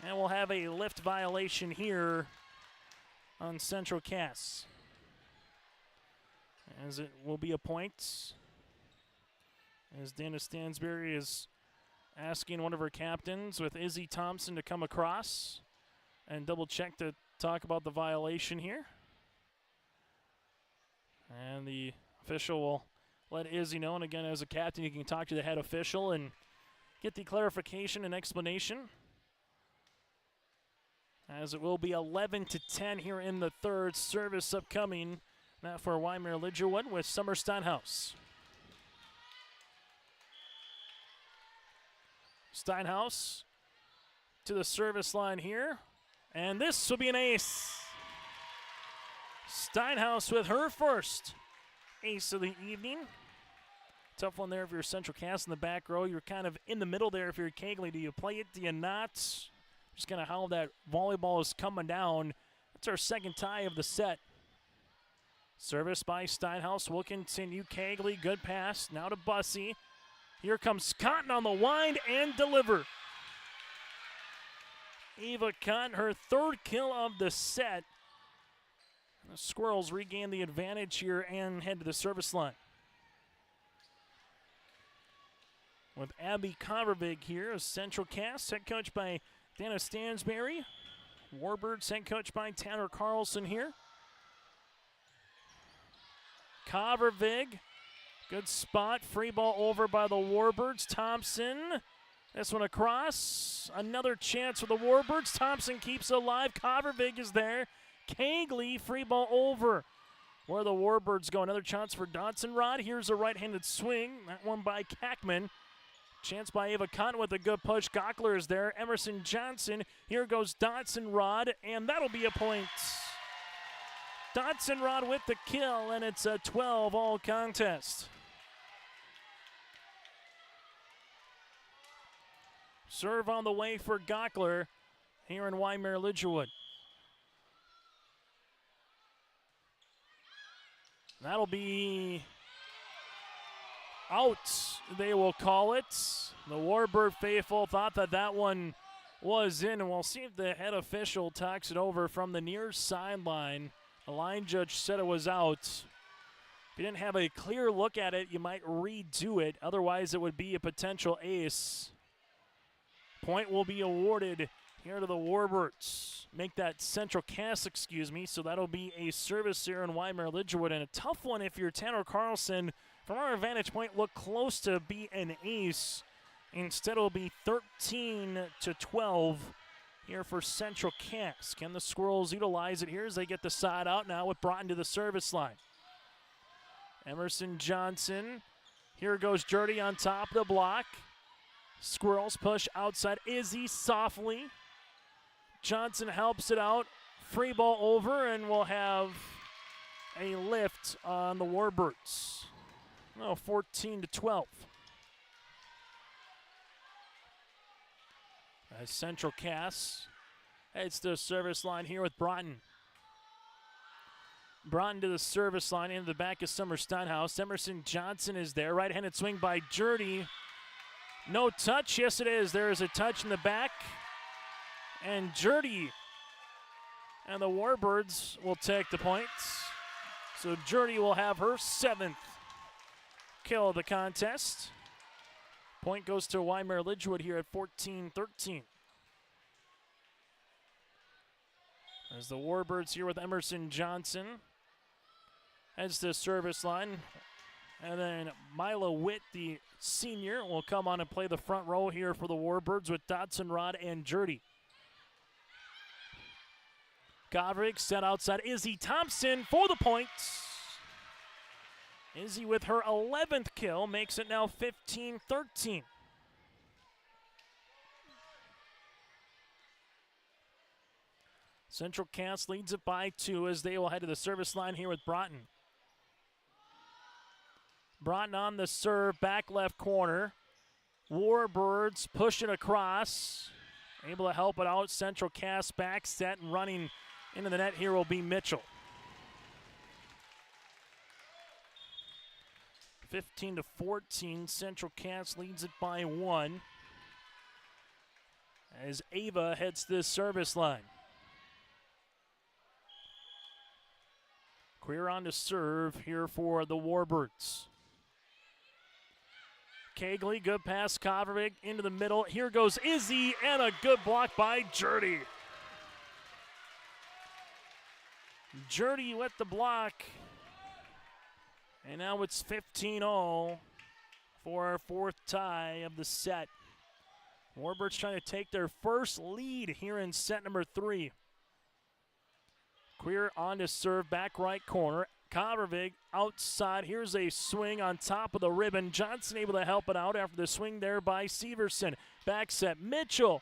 And we'll have a lift violation here on Central Cass, as it will be a point. As Dana Stansberry is asking one of her captains with Izzy Thompson to come across and double check to talk about the violation here. And the official will let Izzy know. And again, as a captain, you can talk to the head official and get the clarification and explanation. As it will be 11-10 here in the third. Service upcoming. Now for Wyndmere Lidgerwood with Summer Steinhaus. Steinhaus to the service line here. And this will be an ace. Steinhaus with her first ace of the evening. Tough one there if you're Central Cass in the back row. You're kind of in the middle there if you're Kegley. Do you play it? Do you not? Just kind of how that volleyball is coming down. That's our second tie of the set. Service by Steinhaus will continue. Kegley, good pass. Now to Bussey. Here comes Cotton on the wind and deliver. Ava Cotton, her third kill of the set. The Squirrels regain the advantage here and head to the service line. With Abby Convervig here as central cast, head coached by Dana Stansberry. Warbirds head coached by Tanner Carlson here. Convervig, good spot. Free ball over by the Warbirds. Thompson, this one across. Another chance for the Warbirds. Thompson keeps it alive. Convervig is there. Kegley, free ball over. Where the Warbirds go. Another chance for Dotson-Rod. Here's a right-handed swing. That one by Kackman. Chance by Ava Cotton with a good push. Gockler is there. Emerson Johnson. Here goes Dotson-Rod, and that'll be a point. Dotson-Rod with the kill, and it's a 12-all contest. Serve on the way for Gockler here in Wyndmere Lidgerwood. That'll be out, they will call it. The Warbird faithful thought that one was in, and we'll see if the head official talks it over from the near sideline. The line judge said it was out. If you didn't have a clear look at it, you might redo it. Otherwise, it would be a potential ace. Point will be awarded here to the Warbirds. Make that central cast, so that'll be a service here in Wyndmere Lidgerwood, and a tough one if you're Tanner Carlson. From our vantage point, look close to be an ace. Instead, it'll be 13-12 here for central cast. Can the Squirrels utilize it here as they get the side out now with Broughton to the service line? Emerson Johnson. Here goes Jurdy on top of the block. Squirrels push outside. Izzy softly. Johnson helps it out. Free ball over, and we'll have a lift on the Warbirds. 14-12. As central cast heads to the service line here with Broughton. Broughton to the service line into the back of Summer Steinhaus. Emerson Johnson is there. Right-handed swing by Jurdy. No touch. Yes, it is. There is a touch in the back. And Jurdy and the Warbirds will take the points. So Jurdy will have her 7th kill of the contest. Point goes to Wyndmere Lidgerwood here at 14-13. As the Warbirds here with Emerson Johnson heads to the service line. And then Mila Witt, the senior, will come on and play the front row here for the Warbirds with Dotson-Rod and Jurdy. Godric set outside. Izzy Thompson for the points. Izzy with her 11th kill makes it now 15-13. Central Cast leads it by 2 as they will head to the service line here with Broughton. Broughton on the serve, back left corner. Warbirds push it across. Able to help it out. Central Cast back set and running into the net here will be Mitchell. 15-14, Central Cast leads it by 1 as Ava heads to the service line. Queer on to serve here for the Warbirds. Kegley, good pass, Kovacic into the middle. Here goes Izzy, and a good block by Jurdy. Jurdy with the block. And now it's 15-0 for our 4th tie of the set. Warbirds trying to take their first lead here in set number 3. Queer on to serve, back right corner. Kovacic outside. Here's a swing on top of the ribbon. Johnson able to help it out after the swing there by Severson. Back set, Mitchell.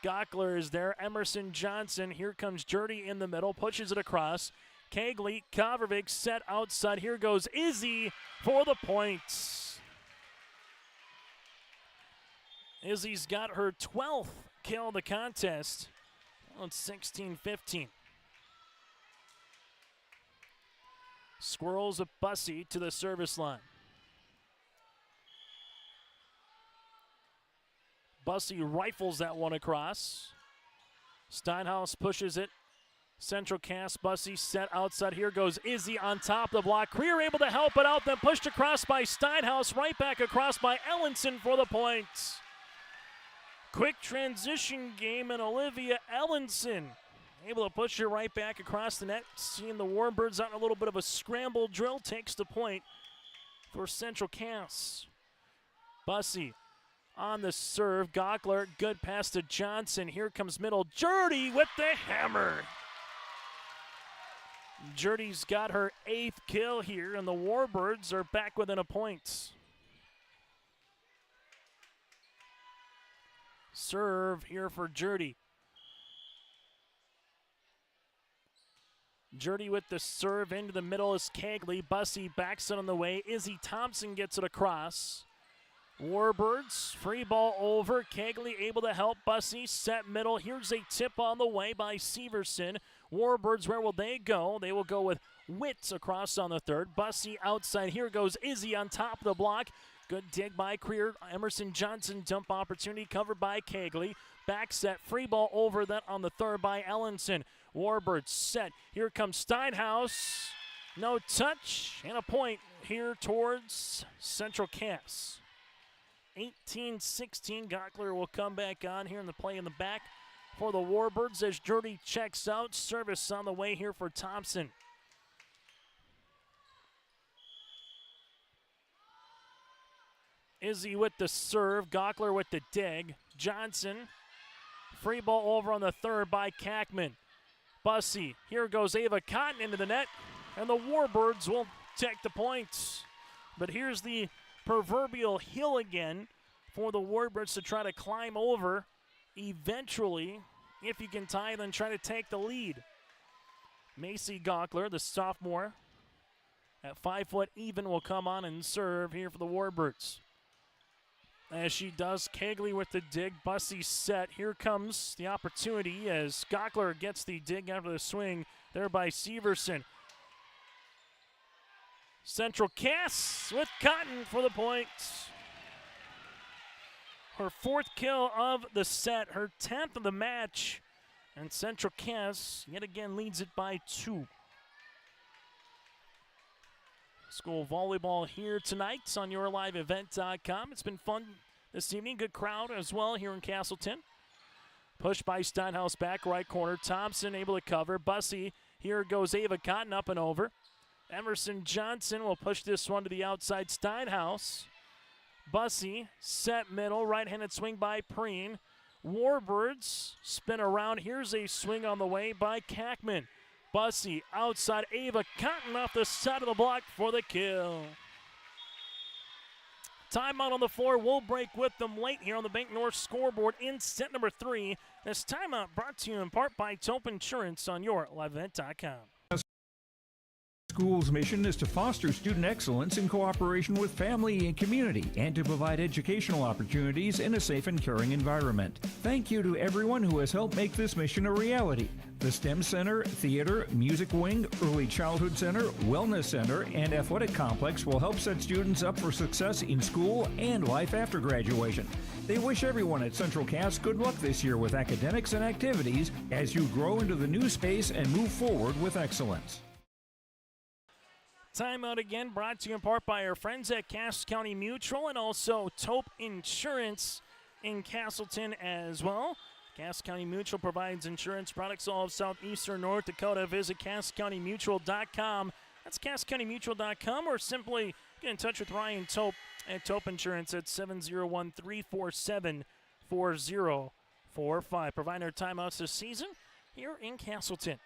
Gockler is there. Emerson Johnson. Here comes Jurdy in the middle. Pushes it across. Kegley, Kovacic set outside. Here goes Izzy for the points. Izzy's got her 12th kill the contest. Well, it's 16-15. Squirrels with Bussey to the service line. Bussey rifles that one across. Steinhaus pushes it. Central cast, Bussey set outside. Here goes Izzy on top of the block. Creer able to help it out, then pushed across by Steinhaus. Right back across by Ellenson for the points. Quick transition game, and Olivia Ellenson able to push it right back across the net. Seeing the Warbirds out in a little bit of a scramble drill, takes the point for Central Cass. Bussey on the serve. Gockler, good pass to Johnson. Here comes middle. Jurdy with the hammer. Jurdy's got her 8th kill here, and the Warbirds are back within a point. Serve here for Jurdy. Jurdy with the serve into the middle is Kegley. Bussey backs it on the way. Izzy Thompson gets it across. Warbirds, free ball over. Kegley able to help Bussey. Set middle. Here's a tip on the way by Severson. Warbirds, where will they go? They will go with Witts across on the third. Bussey outside. Here goes Izzy on top of the block. Good dig by Creer. Emerson Johnson dump opportunity covered by Kegley. Back set. Free ball over that on the third by Ellenson. Warbirds set. Here comes Steinhaus. No touch. And a point here towards Central Cass. 18-16. Gockler will come back on here in the play in the back for the Warbirds as Jurdy checks out. Service on the way here for Thompson. Izzy with the serve. Gockler with the dig. Johnson. Free ball over on the third by Kackman. Bussey. Here goes Ava Cotton into the net. And the Warbirds will take the points. But here's the proverbial hill again for the Warbirds to try to climb over. Eventually, if you can tie, then try to take the lead. Macy Gockler, the sophomore, at 5 foot even, will come on and serve here for the Warbirds. As she does, Kegley with the dig. Bussey set. Here comes the opportunity as Gockler gets the dig after the swing there by Severson. Central Cass with Cotton for the points. Her 4th kill of the set, her 10th of the match. And Central Cass yet again leads it by 2. School volleyball here tonight on YourLiveEvent.com. It's been fun this evening. Good crowd as well here in Castleton. Push by Steinhaus, back right corner. Thompson able to cover. Bussey. Here goes Ava Cotton up and over. Emerson Johnson will push this one to the outside. Steinhaus. Bussey, set middle, right-handed swing by Preen. Warbirds spin around. Here's a swing on the way by Kackman. Bussey outside. Ava Cotton off the side of the block for the kill. Timeout on the floor. We'll break with them late here on the Bank North scoreboard in set number 3. This timeout brought to you in part by Tope Insurance on YourLiveEvent.com. School's mission is to foster student excellence in cooperation with family and community and to provide educational opportunities in a safe and caring environment. Thank you to everyone who has helped make this mission a reality. The STEM Center, Theater, Music Wing, Early Childhood Center, Wellness Center, and Athletic Complex will help set students up for success in school and life after graduation. They wish everyone at Central Cass good luck this year with academics and activities as you grow into the new space and move forward with excellence. Timeout again brought to you in part by our friends at Cass County Mutual and also Tope Insurance in Castleton as well. Cass County Mutual provides insurance products all of southeastern North Dakota. Visit CassCountyMutual.com. That's CassCountyMutual.com, or simply get in touch with Ryan Tope at Tope Insurance at 701-347-4045. Providing our timeouts this season here in Castleton.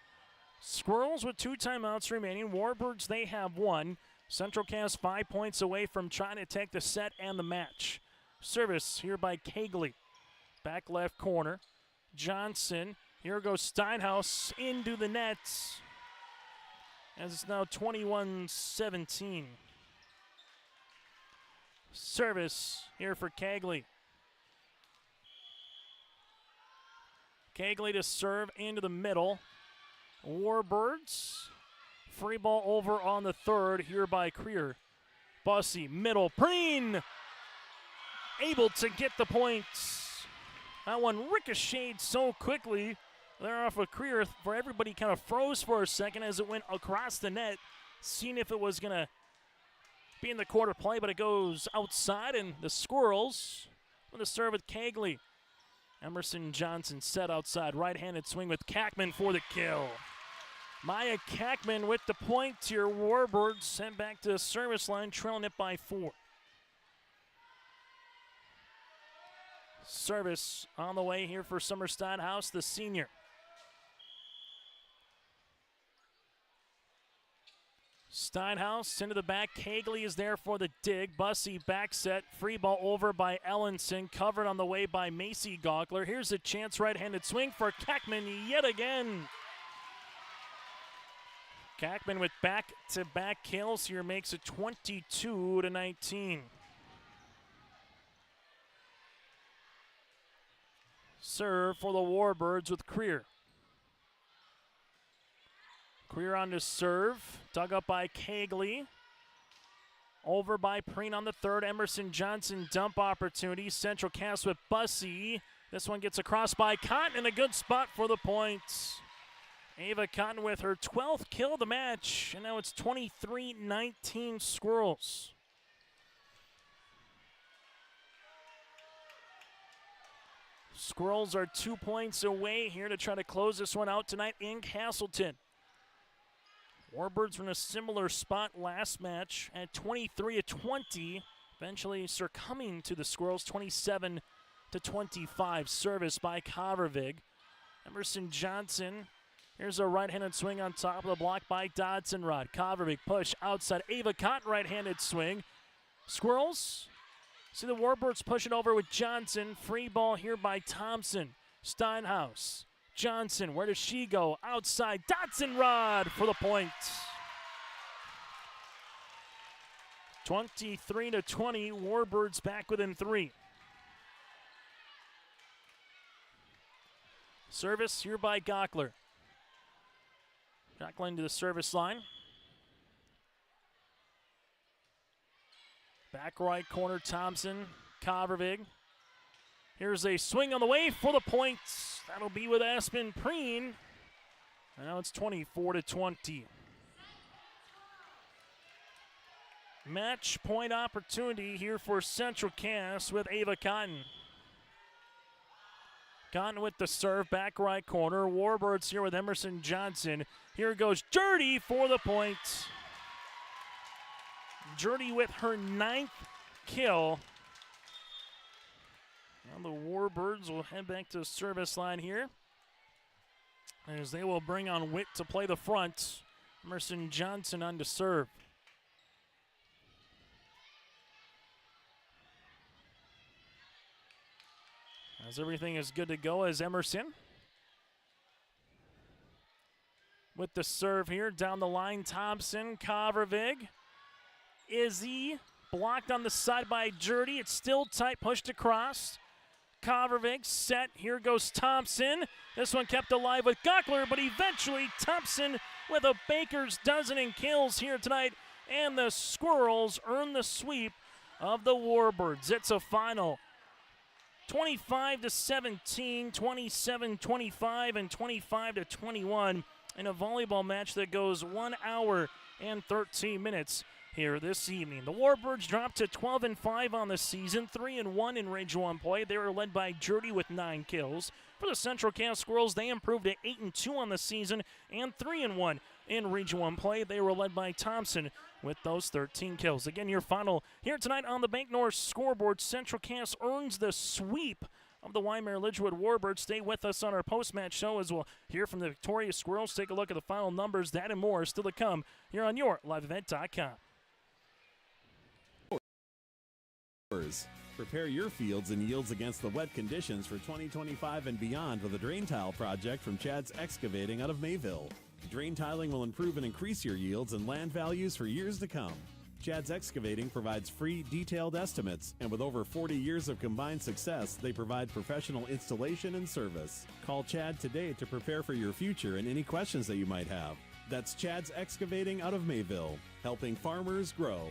Squirrels with 2 timeouts remaining. Warbirds, they have 1. Central Cass 5 points away from trying to take the set and the match. Service here by Kegley. Back left corner. Johnson. Here goes Steinhaus into the net. As it's now 21-17. Service here for Kegley. Kegley to serve into the middle. Warbirds. Free ball over on the third here by Creer. Bussey, middle, Preen able to get the points. That one ricocheted so quickly there off of Creer for everybody kind of froze for a second as it went across the net, seeing if it was going to be in the quarter play, but it goes outside, and the Squirrels with a serve with Kegley. Emerson Johnson set outside, right-handed swing with Kackman for the kill. Maya Kackman with the point here. Warbirds sent back to the service line, trailing it by 4. Service on the way here for Summer Steinhaus, the senior. Steinhaus into the back. Kegley is there for the dig. Bussey back set. Free ball over by Ellenson. Covered on the way by Macy Gaukler. Here's a chance. Right-handed swing for Kackman yet again. Kackman with back-to-back kills here makes it 22-19. Serve for the Warbirds with Creer. Creer on to serve. Dug up by Kegley. Over by Preen on the third. Emerson Johnson dump opportunity. Central cast with Bussey. This one gets across by Cotton and a good spot for the points. Ava Cotton with her 12th kill of the match. And now it's 23-19 Squirrels. Squirrels are 2 points away here to try to close this one out tonight in Castleton. Warbirds were in a similar spot last match at 23-20, eventually succumbing to the Squirrels 27-25. Service by Covervig. Emerson Johnson. Here's a right-handed swing on top of the block by Dodson Rod. Covervig push outside. Ava Cotton right-handed swing. Squirrels. See the Warbirds push it over with Johnson. Free ball here by Thompson. Steinhaus. Johnson, where does she go? Outside, Dodson Rod for the point. 23-20, Warbirds back within 3. Service here by Gaukler. Gaukler to the service line. Back right corner, Thompson, Covervig. Here's a swing on the way for the points. That'll be with Aspen Preen. And now it's 24-20. Match point opportunity here for Central Cass with Ava Cotton. Cotton with the serve, back right corner. Warbirds here with Emerson Johnson. Here goes Jurdy for the point. Jurdy with her 9th kill. Now the Warbirds will head back to the service line here, as they will bring on Witt to play the front. Emerson Johnson on to serve. As everything is good to go as Emerson with the serve here. Down the line, Thompson, Covervig. Izzy blocked on the side by Jurdy. It's still tight, pushed across. Covervig set. Here goes Thompson. This one kept alive with Gaukler, but eventually Thompson with a baker's dozen in kills here tonight. And the Squirrels earn the sweep of the Warbirds. It's a final 25-17, 27-25, and 25-21 in a volleyball match that goes 1 hour and 13 minutes here this evening. The Warbirds dropped to 12-5 on the season, 3-1 in Region 1 play. They were led by Jurdy with 9 kills. For the Central Cass Squirrels, they improved to 8-2 on the season and 3-1 in Region 1 play. They were led by Thompson with those 13 kills. Again, your final here tonight on the Bank North scoreboard. Central Cass earns the sweep of the Wyndmere Lidgerwood Warbirds. Stay with us on our post-match show as we'll hear from the victorious Squirrels. Take a look at the final numbers. That and more still to come here on your liveevent.com. Prepare your fields and yields against the wet conditions for 2025 and beyond with a drain tile project from Chad's Excavating out of Mayville. Drain tiling will improve and increase your yields and land values for years to come. Chad's Excavating provides free, detailed estimates, and with over 40 years of combined success, they provide professional installation and service. Call Chad today to prepare for your future and any questions that you might have. That's Chad's Excavating out of Mayville, helping farmers grow.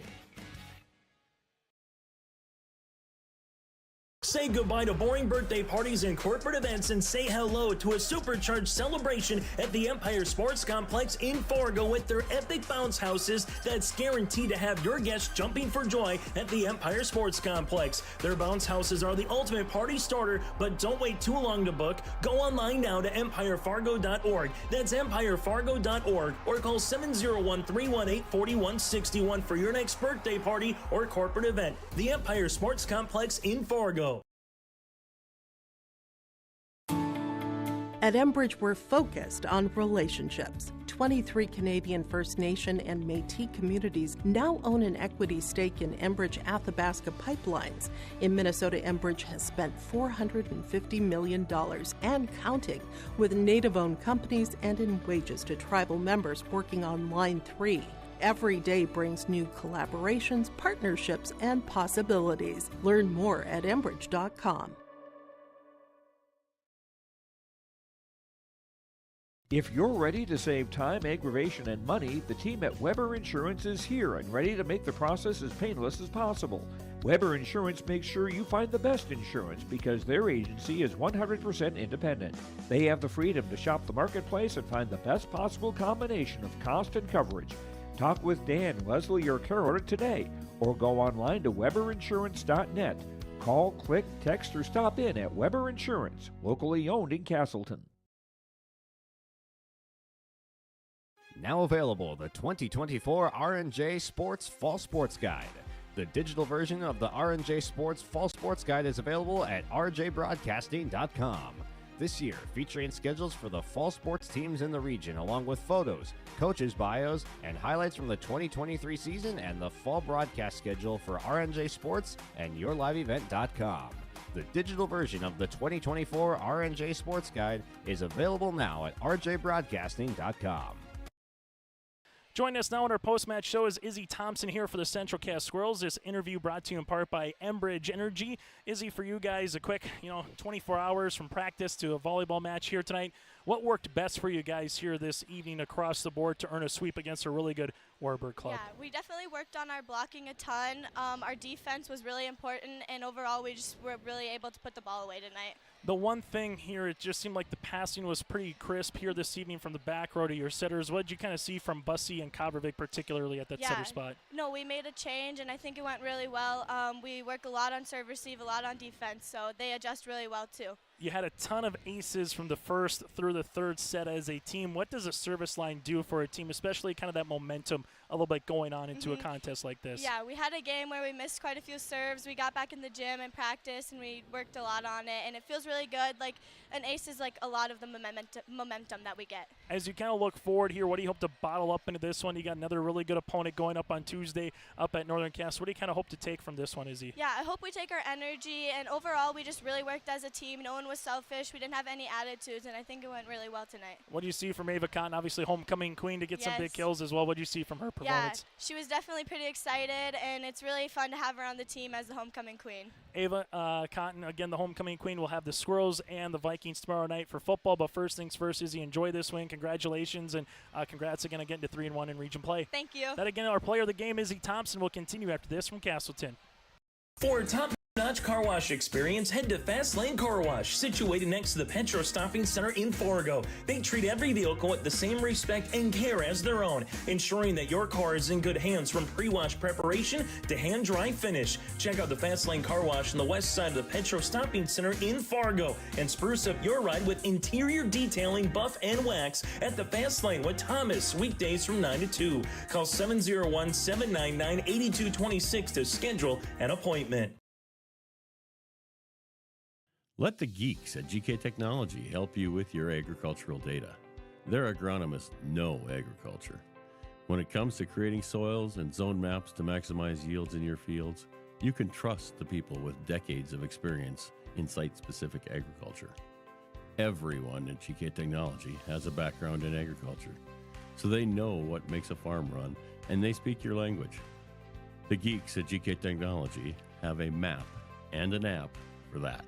Say goodbye to boring birthday parties and corporate events and say hello to a supercharged celebration at the Empire Sports Complex in Fargo with their epic bounce houses that's guaranteed to have your guests jumping for joy at the Empire Sports Complex. Their bounce houses are the ultimate party starter, but don't wait too long to book. Go online now to empirefargo.org. That's empirefargo.org, or call 701-318-4161 for your next birthday party or corporate event. The Empire Sports Complex in Fargo. At Enbridge, we're focused on relationships. 23 Canadian First Nation and Métis communities now own an equity stake in Enbridge Athabasca Pipelines. In Minnesota, Enbridge has spent $450 million and counting, with Native-owned companies and in wages to tribal members working on Line 3. Every day brings new collaborations, partnerships, and possibilities. Learn more at Enbridge.com. If you're ready to save time, aggravation, and money, the team at Weber Insurance is here and ready to make the process as painless as possible. Weber Insurance makes sure you find the best insurance because their agency is 100% independent. They have the freedom to shop the marketplace and find the best possible combination of cost and coverage. Talk with Dan, Leslie, or Carol today, or go online to weberinsurance.net. Call, click, text, or stop in at Weber Insurance, locally owned in Castleton. Now available, the 2024 R&J Sports Fall Sports Guide. The digital version of the R&J Sports Fall Sports Guide is available at rjbroadcasting.com. This year, featuring schedules for the fall sports teams in the region, along with photos, coaches' bios, and highlights from the 2023 season and the fall broadcast schedule for R&J Sports and YourLiveEvent.com. The digital version of the 2024 R&J Sports Guide is available now at rjbroadcasting.com. Joining us now on our post-match show is Izzy Thompson here for the Central Cast Squirrels. This interview brought to you in part by Enbridge Energy. Izzy, for you guys, a quick, 24 hours from practice to a volleyball match here tonight. What worked best for you guys here this evening across the board to earn a sweep against a really good Warburg club? Yeah, we definitely worked on our blocking a ton. Our defense was really important, and overall we just were really able to put the ball away tonight. The one thing here, it just seemed like the passing was pretty crisp here this evening from the back row to your setters. What did you kind of see from Bussey and Kovarovic particularly at that setter spot? No, we made a change, and I think it went really well. We work a lot on serve receive, a lot on defense, so they adjust really well too. You had a ton of aces from the first through the third set as a team. What does a service line do for a team, especially kind of that momentum a little bit going on into a contest like this? Yeah, we had a game where we missed quite a few serves. We got back in the gym and practiced, and we worked a lot on it, and it feels really good. Like, an ace is like a lot of the momentum that we get. As you kind of look forward here, what do you hope to bottle up into this one? You got another really good opponent going up on Tuesday up at Northern Cass. What do you kind of hope to take from this one, Izzy? Yeah, I hope we take our energy, and overall we just really worked as a team. No one was selfish. We didn't have any attitudes, and I think it went really well tonight. What do you see from Ava Cotton, obviously homecoming queen, to get some big kills as well? What do you see from her performance? Yeah, she was definitely pretty excited, and it's really fun to have her on the team as the homecoming queen. Ava Cotton, again, the homecoming queen, will have the Squirrels and the Vikings tomorrow night for football. But first things first, Izzy, enjoy this win. Congratulations, and congrats again on getting to 3-1 in region play. Thank you. That, again, our player of the game, Izzy Thompson, will continue after this from Castleton. For top-notch car wash experience, head to Fast Lane Car Wash, situated next to the Petro Stopping Center in Fargo. They treat every vehicle with the same respect and care as their own, ensuring that your car is in good hands from pre-wash preparation to hand-dry finish. Check out the Fast Lane Car Wash on the west side of the Petro Stopping Center in Fargo and spruce up your ride with interior detailing, buff, and wax at the Fast Lane with Thomas, weekdays from 9 to 2. Call 701-799-8226 to schedule an appointment. Let the geeks at GK Technology help you with your agricultural data. Their agronomists know agriculture. When it comes to creating soils and zone maps to maximize yields in your fields, you can trust the people with decades of experience in site-specific agriculture. Everyone at GK Technology has a background in agriculture, so they know what makes a farm run, and they speak your language. The geeks at GK Technology have a map and an app for that.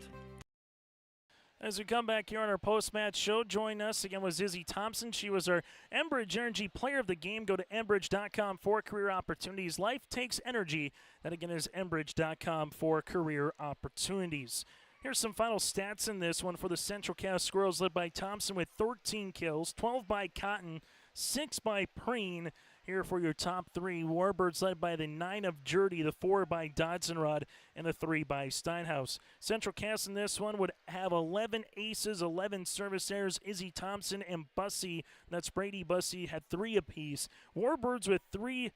As we come back here on our post-match show, join us again with Izzy Thompson. She was our Enbridge Energy Player of the Game. Go to Enbridge.com for career opportunities. Life takes energy. That again is Enbridge.com for career opportunities. Here's some final stats in this one for the Central Cass Squirrels, led by Thompson with 13 kills, 12 by Cotton, 6 by Preen. Here for your top three, Warbirds led by the 9 of Jurdy, the 4 by Dodson-Rod, and the 3 by Steinhaus. Central Cass in this one would have 11 aces, 11 service errors. Izzy Thompson and Bussey, that's Brady Bussey, had 3 apiece. Warbirds with 3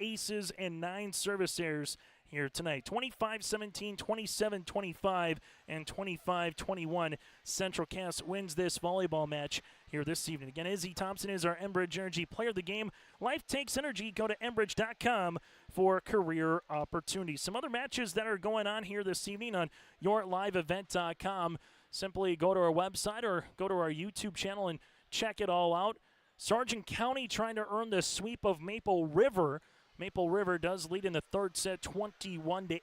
aces and 9 service errors here tonight. 25-17, 27-25, and 25-21. Central Cass wins this volleyball match here this evening. Again, Izzy Thompson is our Enbridge Energy Player of the Game. Life takes energy. Go to Enbridge.com for career opportunities. Some other matches that are going on here this evening on YourLiveEvent.com. Simply go to our website or go to our YouTube channel and check it all out. Sargent County trying to earn the sweep of Maple River. Maple River does lead in the third set 21-18,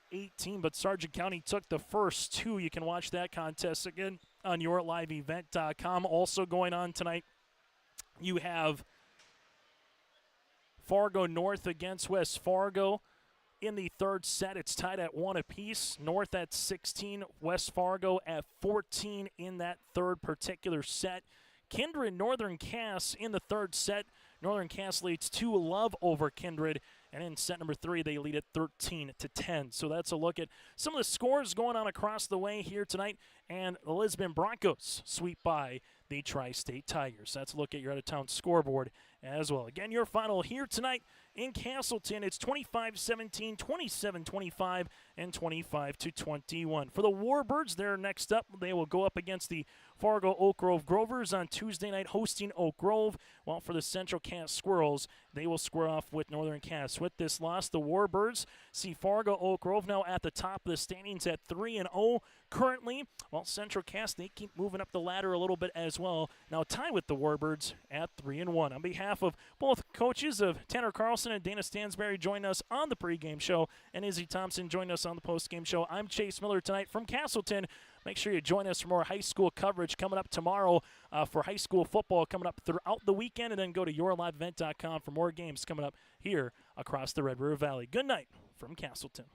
but Sargent County took the first 2. You can watch that contest again on YourLiveEvent.com. Also going on tonight, you have Fargo North against West Fargo. In the third set, it's tied at 1 apiece. North at 16, West Fargo at 14 in that third particular set. Kindred Northern Cass in the third set. Northern Cass leads 2-love over Kindred. And in set number 3, they lead at 13-10. So that's a look at some of the scores going on across the way here tonight. And the Lisbon Broncos sweep by the Tri-State Tigers. That's a look at your out-of-town scoreboard as well. Again, your final here tonight in Castleton, it's 25-17, 27-25, and 25-21. For the Warbirds, they're next up. They will go up against the Fargo Oak Grove Grovers on Tuesday night, hosting Oak Grove. While for the Central Cass Squirrels, they will square off with Northern Cass. With this loss, the Warbirds see Fargo Oak Grove now at the top of the standings at 3-0 currently. While Central Cass, they keep moving up the ladder a little bit as well. Now tied with the Warbirds at 3-1. On behalf of both coaches of Tanner Carlson and Dana Stansberry, join us on the pregame show, and Izzy Thompson join us on the postgame show. I'm Chase Miller tonight from Castleton. Make sure you join us for more high school coverage coming up tomorrow for high school football coming up throughout the weekend, and then go to YourLiveEvent.com for more games coming up here across the Red River Valley. Good night from Castleton.